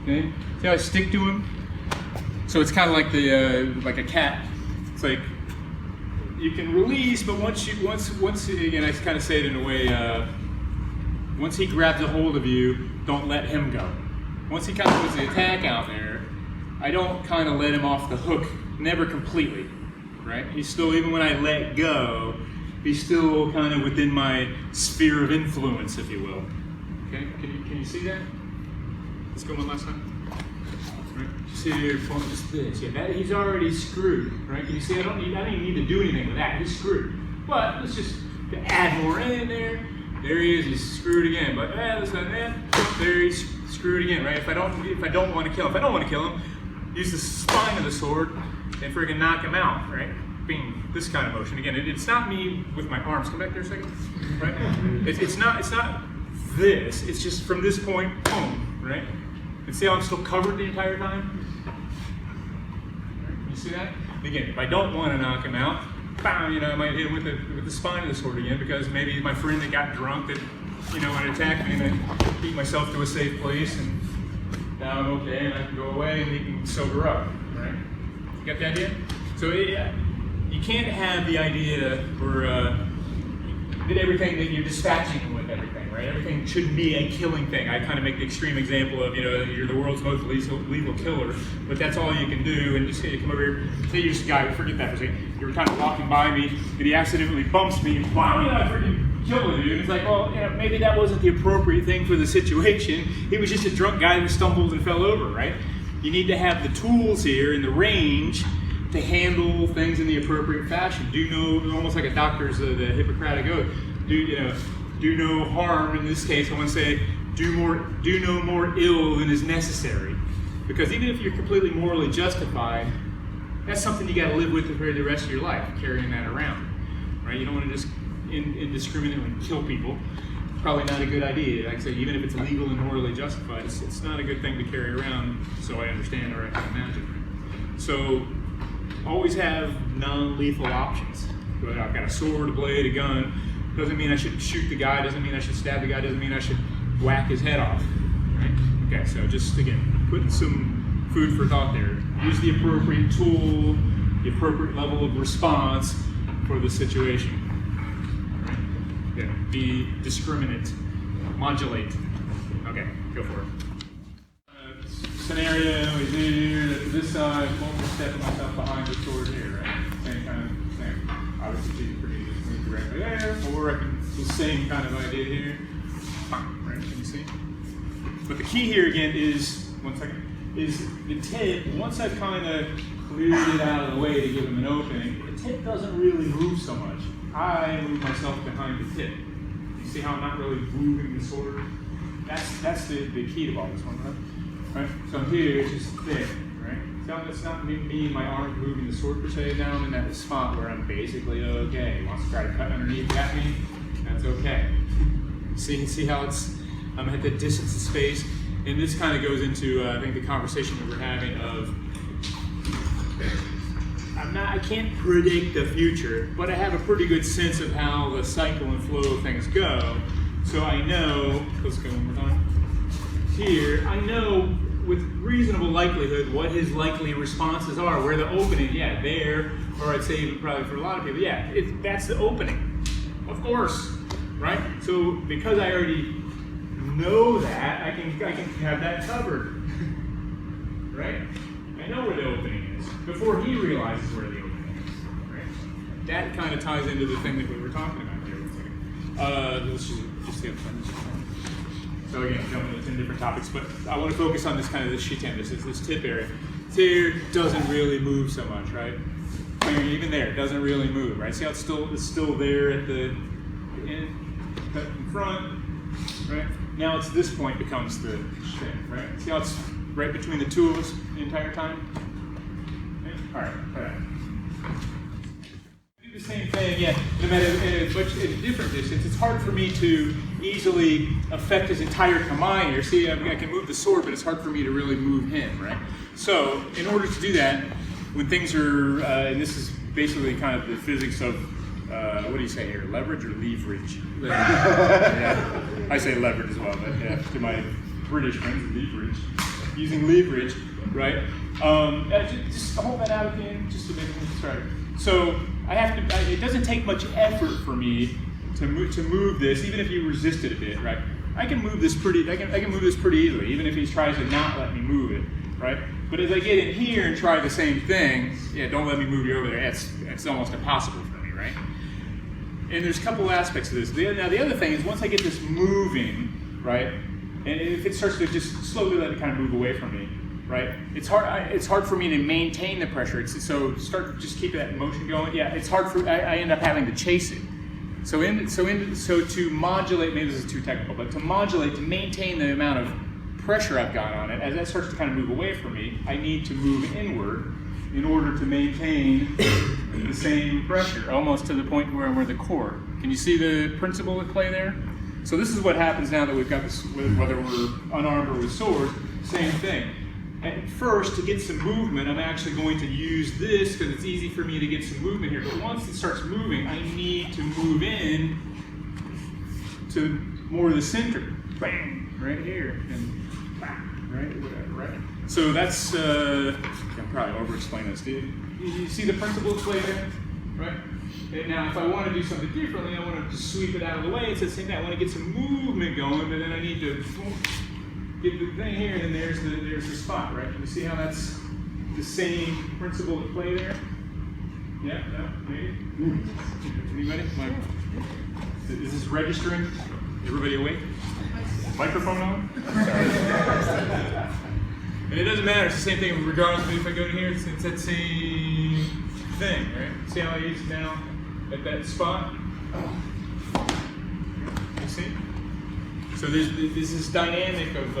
Speaker 1: Okay? See how I stick to him? So it's kind of like like a cat. It's like you can release, but once again, I kind of say it in a way. Once he grabs a hold of you, don't let him go. Once he kind of puts the attack out there, I don't kind of let him off the hook, never completely, right? He's still, even when I let go, be still kind of within my sphere of influence, if you will. Okay, can you see that? Let's go one last time. Right. See here, just this. Yeah, that, he's already screwed, right? Can you see? I don't even need to do anything with that. He's screwed. But let's just add more in there. There he is. He's screwed again. But let's not that. There he's screwed again, right? If I don't want to kill him, use the spine of the sword and friggin' knock him out, right? Bing. This kind of motion. Again, it's not me with my arms. Come back there a second, right? It's not this. It's just from this point, boom, right? And see how I'm still covered the entire time? You see that? Again, if I don't want to knock him out, bam, you know, I might hit him with the spine of the sword again, because maybe my friend that got drunk that, you know, and attacked me, and I beat myself to a safe place, and now I'm okay, and I can go away, and he can sober up, right? You got the idea? So you can't have the idea or that everything that you're dispatching with everything, right? Everything shouldn't be a killing thing. I kind of make the extreme example of, you know, you're the world's most lethal killer, but that's all you can do. And just say you come over here, say you're just a guy, forget that for a second. You're kind of walking by me, and he accidentally bumps me, and wow, you know, I freaking kill the dude. And it's like, well, you know, maybe that wasn't the appropriate thing for the situation. He was just a drunk guy who stumbled and fell over, right? You need to have the tools here in the range to handle things in the appropriate fashion. Do no, almost like a doctor's the Hippocratic oath. Do no harm. In this case, I want to say do no more ill than is necessary. Because even if you're completely morally justified, that's something you got to live with for the rest of your life, carrying that around, right? You don't want to just indiscriminately kill people. Probably not a good idea. Like I say, even if it's legal and morally justified, it's not a good thing to carry around. So I understand, or I can imagine. So always have non-lethal options. But I've got a sword, a blade, a gun. Doesn't mean I should shoot the guy, doesn't mean I should stab the guy, doesn't mean I should whack his head off. Right? Okay, so just again, putting some food for thought there. Use the appropriate tool, the appropriate level of response for the situation. Right? Yeah, be discriminate, modulate. Okay, go for it. Scenario is here, this side, one step myself behind the sword here, right? Same kind of thing. Obviously, it's easy for me to just move directly there, or I can, the same kind of idea here. Right, can you see? But the key here again is, one second, is the tip. Once I've kind of cleared it out of the way to give him an opening, the tip doesn't really move so much. I move myself behind the tip. You see how I'm not really moving the sword? That's the key to all this one, right? Right? So here, it's just thick, right? So it's not me, my arm moving the sword per se. Now I'm in that spot where I'm basically okay. He wants to try to cut underneath at me, that's okay. See how I'm at the distance of space? And this kind of goes into, I think, the conversation that we're having of, I can't predict the future, but I have a pretty good sense of how the cycle and flow of things go. So I know, let's go one more time. Here, I know with reasonable likelihood what his likely responses are, where the opening, yeah, there, or I'd say even probably for a lot of people, yeah, that's the opening, of course, right? So because I already know that, I can have that covered, right? I know where the opening is before he realizes where the opening is, right? That kind of ties into the thing that we were talking about here. Let's just see. So again, jumping into 10 different topics, but I want to focus on this kind of this shitan, this tip area. Here doesn't really move so much, right? Even there, it doesn't really move, right? See how it's still there at the in front, right? Now it's this point becomes the thing, right? See how it's right between the two of us the entire time? Okay? All right. The same thing, yeah. No matter at a different distance, it's hard for me to easily affect his entire command here. See, I can move the sword, but it's hard for me to really move him, right? So, in order to do that, when things are, and this is basically kind of the physics of, what do you say here, leverage or leverage? Yeah. I say leverage as well, but yeah, to my British friends, leverage. Using leverage, right? Just hold that out again, just to make it start. So, it doesn't take much effort for me to move this, even if you resist it a bit, right? I can move this pretty easily, even if he tries to not let me move it, right? But as I get in here and try the same thing, yeah, don't let me move you over there. It's almost impossible for me, right? and there's a couple aspects to this. Now the other thing is once I get this moving, right, and if it starts to just slowly let it kind of move away from me, right, it's hard for me to maintain the pressure. So start to just keep that motion going. Yeah, it's hard for I end up having to chase it. So to modulate, maybe this is too technical, but to modulate, to maintain the amount of pressure I've got on it, as that starts to kind of move away from me, I need to move inward in order to maintain the same pressure, almost to the point where I'm at the core. Can you see the principle at play there? So this is what happens now that we've got this, whether we're unarmed or with swords, same thing. At first, to get some movement, I'm actually going to use this because it's easy for me to get some movement here. But once it starts moving, I need to move in to more of the center. Bang, right here, and bang, right, whatever, right? So that's, I'm probably over-explaining this. Do you see the principle at play there? Right? And now, if I want to do something differently, I want to just sweep it out of the way. It's the same thing. I want to get some movement going, but then I need to get the thing here, and then there's the spot, right? You see how that's the same principle at play there? Yeah? No? Maybe? Anybody? Is this registering? Everybody awake? Microphone on? And it doesn't matter. It's the same thing regardless of if I go to here. It's that same thing, right? See how I use it now at that spot? You see? So there's this dynamic of,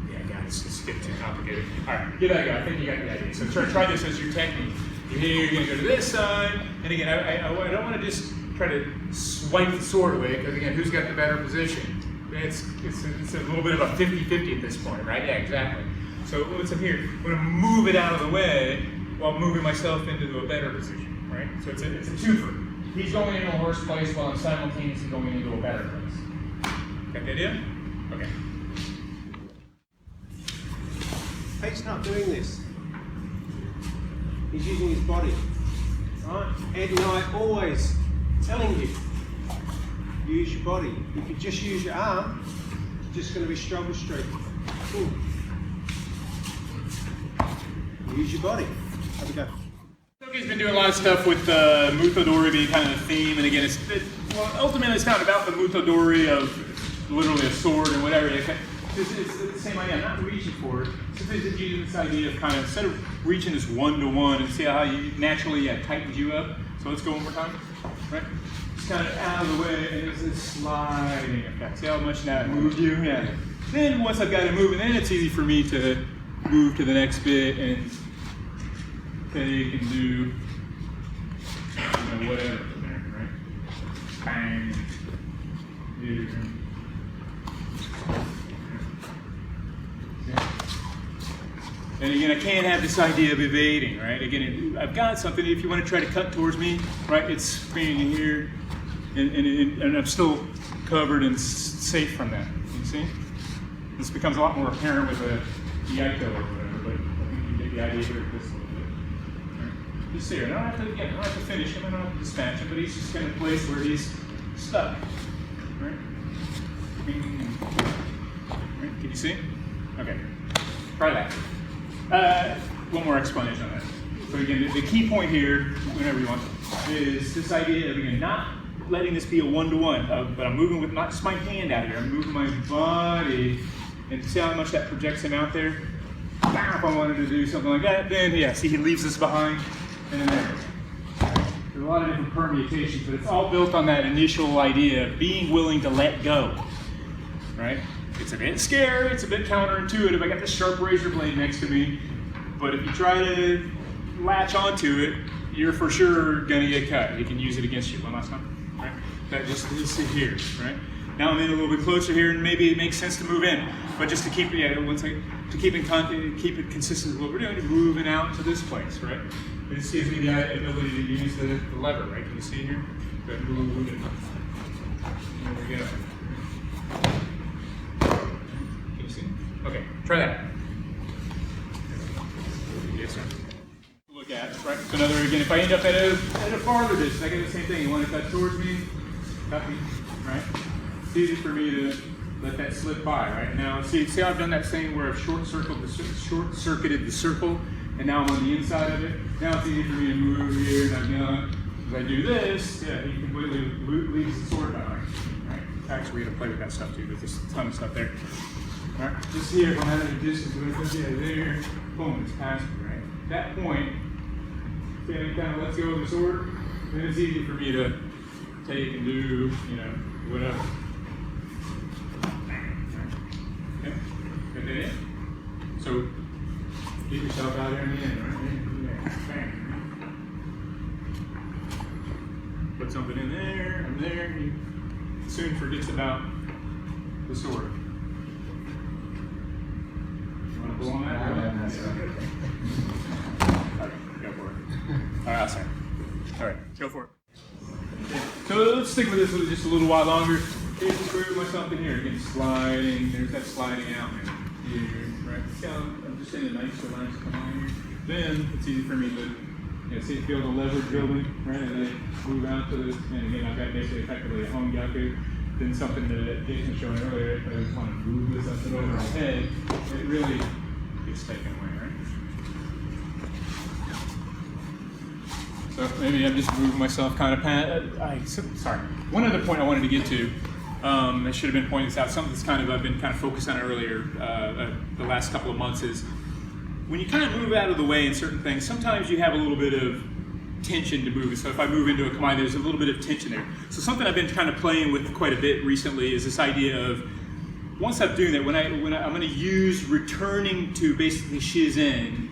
Speaker 1: yeah, God, it's getting too complicated. All right, give that a go. I think you got the idea. So try this as your technique. You're going to go to this side, and again, I don't want to just try to swipe the sword away, because again, who's got the better position? It's a little bit of a 50-50 at this point, right? Yeah, exactly. So what's up here? I'm going to move it out of the way while moving myself into a better position, right? So it's a twofer. He's going into a worse place while I'm simultaneously going into a better place. Got the idea? Okay.
Speaker 3: Pete's not doing this. He's using his body. Right? Ed and I always telling you, use your body. If you just use your arm, it's just going to be struggle street. Use your body. Have a go.
Speaker 1: He's been doing a lot of stuff with Muthodori being kind of the theme, and again, ultimately it's not about the Muthodori of literally a sword and whatever. It's the same idea. I'm not reaching for it. Sometimes it's using this idea of kind of, instead of reaching this one-to-one and see how you naturally tightens you up. So let's go one more time, right? Just kind of out of the way, and there's this sliding effect. See how much that moved you? Yeah. Then once I've got it moving, then it's easy for me to move to the next bit and take and do whatever there, right? Bang. Here. And again, I can't have this idea of evading, right? Again, I've got something. If you want to try to cut towards me, right? It's being here, and I'm still covered and safe from that. You see? This becomes a lot more apparent with a Yaito or whatever, but I think you get the idea here of this. Just here. I don't have to finish him. I don't have to dispatch him, but he's just kind of a place where he's stuck. Right? Right? Can you see? Okay. Try that. One more explanation on that. So again, the key point here, whenever you want, is this idea of again not letting this be a one-to-one. But I'm moving with not just my hand out here. I'm moving my body, and see how much that projects him out there. If I wanted to do something like that, then yeah, see he leaves us behind. And then there's a lot of different permutations, but it's all built on that initial idea of being willing to let go, right? It's a bit scary, it's a bit counterintuitive. I got this sharp razor blade next to me, but if you try to latch onto it, you're for sure gonna get cut. You can use it against you. One last time, right? That just sit here, right? Now I'm in a little bit closer here, and maybe it makes sense to move in, but just to keep it consistent with what we're doing, moving out to this place, right? It just gives me the ability to use the lever, right? Can you see here? Go ahead and move it. There we go. Can you see? Okay, try that. Yes, sir. Look at, right? So another, again, if I end up at a farther distance, I get the same thing. You want to cut towards me, cut me, right? It's easy for me to let that slip by, right? Now, see how I've done that same where I've short-circuited the circle, and now I'm on the inside of it. Now it's easy for me to move here, and I've got As I do this, yeah, he completely leaves the sword behind. Right? Actually, we're gonna play with that stuff too. There's a ton of stuff there. All right, just here, if I'm having a distance with it, yeah, there, boom, it's past me, right? At that point, Stanley kind of lets go of the sword, then it's easy for me to take and do, you know, whatever. Okay, got that in? So, get yourself out there in the end, right? Yeah, bang. Put something in there, and there, he soon forgets about the sword. You want to pull on that?
Speaker 5: No, that's right.
Speaker 1: Okay, go for it. All right, I'll say. All right, go for it. Yeah. So let's stick with this just a little while longer. Here's the screw myself in here. Again, sliding. There's that sliding out there. Here, right? So I'm just in a nice, relaxed come on here. Then it's easy for me to, see, feel the leverage building, right? And then move out to this. And again, I've got basically effectively a hung yaku. Then something that Jason was showing earlier, if I just want to move this up and over my head, it really gets taken away, right? So maybe I'm just moving myself kind of sorry. One other point I wanted to get to, I should have been pointing this out, something that's I've been kind of focused on earlier the last couple of months is when you kind of move out of the way in certain things, sometimes you have a little bit of tension to move. So if I move into a kamae, there's a little bit of tension there. So something I've been kind of playing with quite a bit recently is this idea of, once I'm doing that, when I'm going to use returning to basically shizen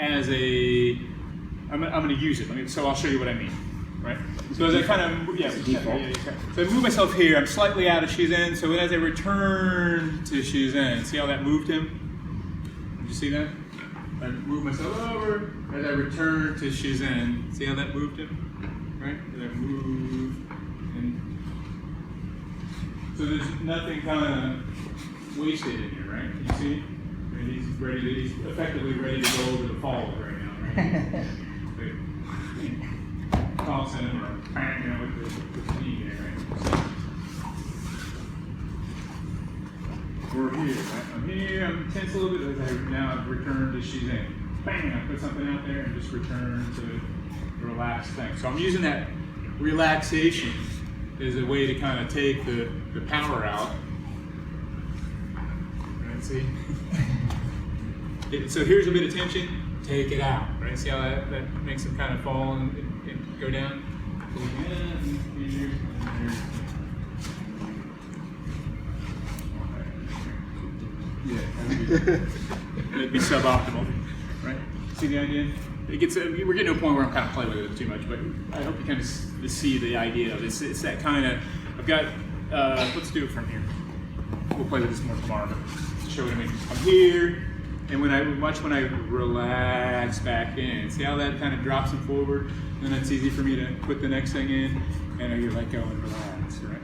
Speaker 1: as I'm going to use it. So I'll show you what I mean, right? So as I kind of, so I move myself here, I'm slightly out of shizen, so as I return to shizen, see how that moved him? Did you see that? I move myself over, as I return to shizen, see how that moved him? Right? As I move, and so there's nothing kind of wasted in here, right? You see? And he's effectively ready to go over the falls right now, right? Toss him or bang, with the knee there, right? We're here, right? I'm here, I'm tense a little bit, now I've returned to shizen. Bang, I put something out there and just return to the relaxed thing. So I'm using that relaxation as a way to kind of take the power out. Right, see? So here's a bit of tension, take it out, right? See how that makes them kind of fall and go down? Yeah, it'd be suboptimal, right? See the idea? We're getting to a point where I'm kind of playing with it too much, but I hope you kind of see the idea of it. It's that kind of, I've got, let's do it from here. We'll play with this more tomorrow, but to show what I mean. I'm here, and when I relax back in, see how that kind of drops them forward? And then it's easy for me to put the next thing in, and I let go and relax, right?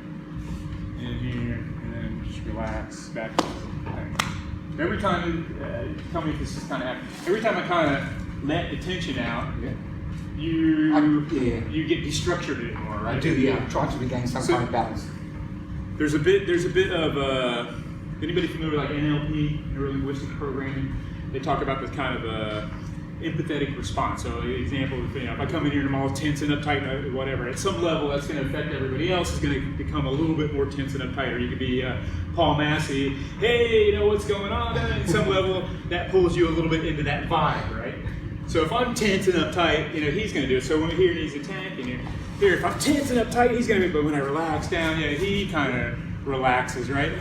Speaker 1: In here, and then just relax back to the thing. Every time, tell me if this is kind of happening. Every time I kind of let the tension out, you get destructured a bit more, right?
Speaker 5: I do, yeah. I'm trying to regain some kind of balance.
Speaker 1: There's a bit of anybody familiar with like NLP, neuro-linguistic programming? They talk about this kind of empathetic response. So an example, if I come in here and I'm all tense and uptight, whatever, at some level that's going to affect everybody else. It's going to become a little bit more tense and uptight. Or you could be Paul Massey, hey, what's going on? And at some level, that pulls you a little bit into that vibe, right? So if I'm tense and uptight, he's going to do it. So when we hear he's attacking you, here, if I'm tense and uptight, he's going to be, but when I relax down, he kind of relaxes, right?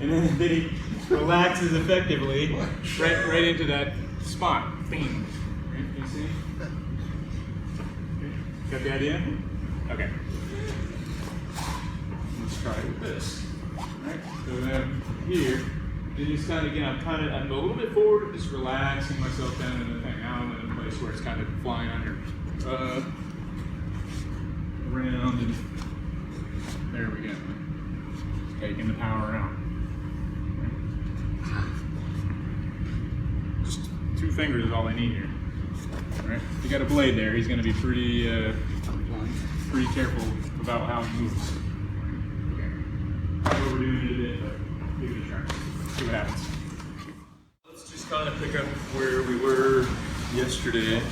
Speaker 1: And then he relaxes effectively right into that spot. Bing. Right, you see? Got the idea? Okay. Let's try it with this. Right? So then here, and just kind of, again, I'm a little bit forward, just relaxing myself down in the thing. Now I'm in a place where it's kind of flying under, around, and there we go. Taking the power out. Just 2 fingers is all I need here. Right? If you got a blade there, he's going to be pretty careful about how he moves. Okay. Probably overdoing it a bit, but give it a try. See what happens. Let's just kind of pick up where we were yesterday.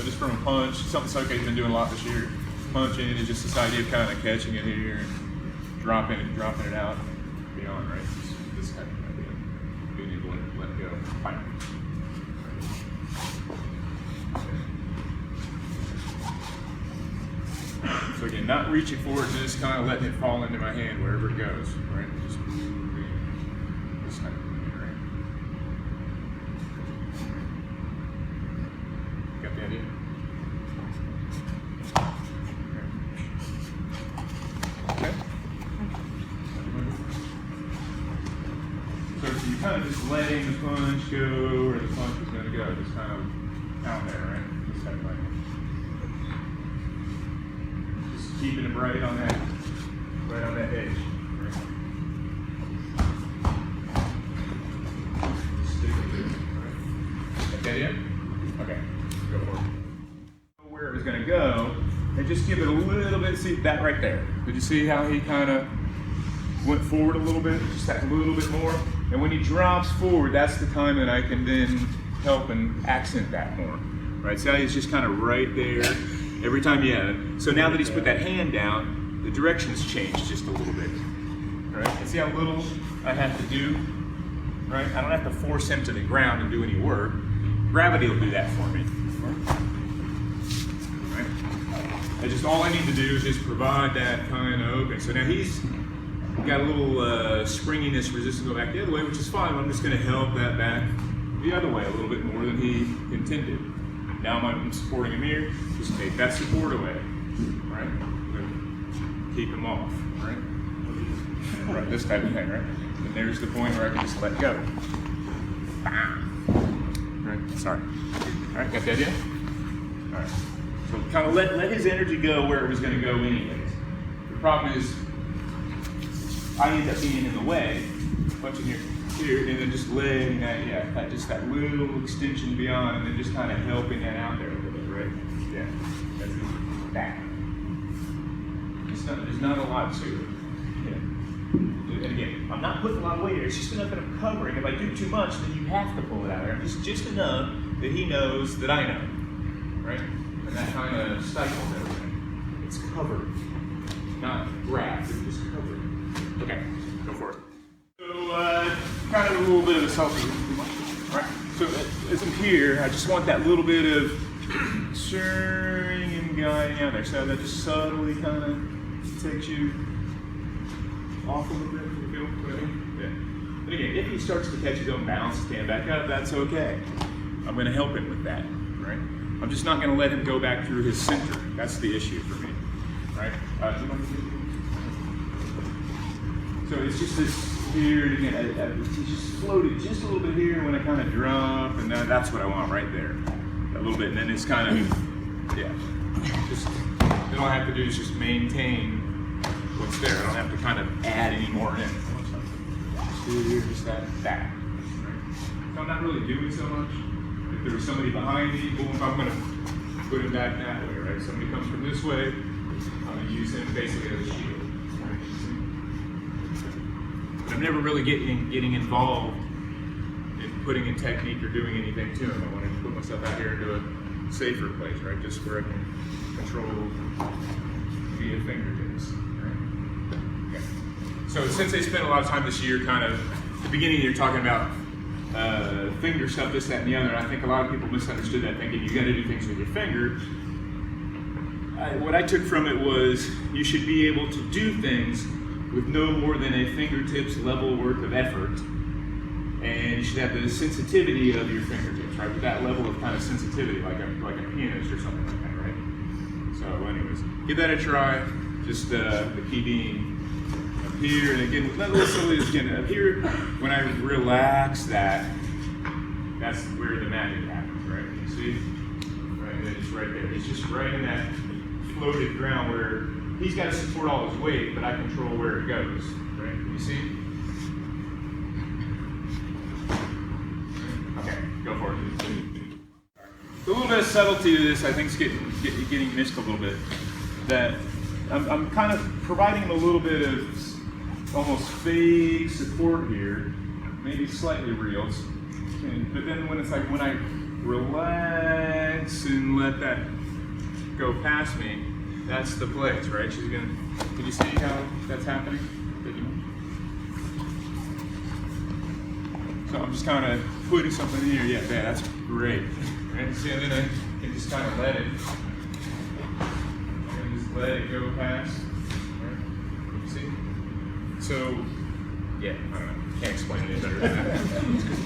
Speaker 1: just from a punch, something Soke's been doing a lot this year. Punching and just this idea of kind of catching it here and dropping it out beyond, right? This type of idea. Being able to let it go. Fine. So again, not reaching for it, just kind of letting it fall into my hand wherever it goes, right? Just this type of thing, right? Got the idea? Okay. So you kind of just letting the punch go where the punch is going to go, just kind of out there, right? This type of thing. Keeping it right on that edge. Right? Stick it there. Right? Okay, yeah? Okay, go for it. Where it was going to go, and just give it a little bit. See that right there? Did you see how he kind of went forward a little bit? Just that little bit more. And when he drops forward, that's the time that I can then help and accent that more. Right? See how he's just kind of right there. Every time, yeah. So now that he's put that hand down, the direction's changed just a little bit. Right? And see how little I have to do? Right? I don't have to force him to the ground and do any work. Gravity will do that for me. Right? All I need to do is just provide that kind of opening. So now he's got a little springiness, resistance go back the other way, which is fine. I'm just going to help that back the other way a little bit more than he intended. Now I'm supporting him here, just take that support away, right? Keep him off, right? Right, this type of thing, right? And there's the point where I can just let go. Right, sorry. All right, got the idea? All right, so kind of let his energy go where it was gonna go anyways. The problem is, I end up being in the way, punching here, and then just letting that, just that little extension beyond, and then just kind of helping that out there a little bit, right? Yeah, that's that. There's not a lot to it. Yeah. And again, I'm not putting a lot of weight here. It's just enough that I'm covering. If I do too much, then you have to pull it out of there. Just enough that he knows that I know, right? And that kind of stifles everything. It's covered, not grabbed. It's just covered. Okay, go for it. So, kind of a little bit of a selfie, right? So, as I'm here, I just want that little bit of turning and guiding out there. So that just subtly kind of takes you off a little bit. You feel what I mean? Yeah. And again, if he starts to catch his own balance, stand back up, that's okay. I'm going to help him with that, right? I'm just not going to let him go back through his center. That's the issue for me, right? So it's just this here, and again, he's just floated just a little bit here when I kind of drop, and that's what I want right there. A little bit, and then it's kind of, yeah. Just, then all I have to do is just maintain what's there. I don't have to kind of add any more in. Just here, just that. Right? So I'm not really doing so much. If there was somebody behind me, boom, if I'm going to put him back that way, right? Somebody comes from this way, I'm going to use him basically as a shield. I'm never really getting involved in putting in technique or doing anything to him. I want to put myself out here into a safer place, right? Just where I can control via fingertips, right? Okay. So since they spent a lot of time this year kind of, at the beginning you're talking about finger stuff, this, that, and the other, and I think a lot of people misunderstood that, thinking you got to do things with your finger. What I took from it was you should be able to do things with no more than a fingertips level worth of effort, and you should have the sensitivity of your fingertips, right? With that level of kind of sensitivity, like a pianist or something like that, right? So, anyways, give that a try. Just the key being up here, and again, not necessarily again up here. When I relax that, that's where the magic happens, right? You see, right? And it's right there. It's just right in that floated ground where he's got to support all his weight, but I control where it goes, right? You see? Okay, go for it. A little bit of subtlety to this, I think, is getting missed a little bit. That I'm kind of providing him a little bit of almost fake support here, maybe slightly real. But then when it's like, when I relax and let that go past me, that's the place, right? She's gonna, can you see how that's happening? So I'm just kind of putting something in here. Yeah, there, that's great. Right? See, and then I can just kind of let it, and just let it go past. Right? You see? So, yeah, I don't know. Can't explain it better than that.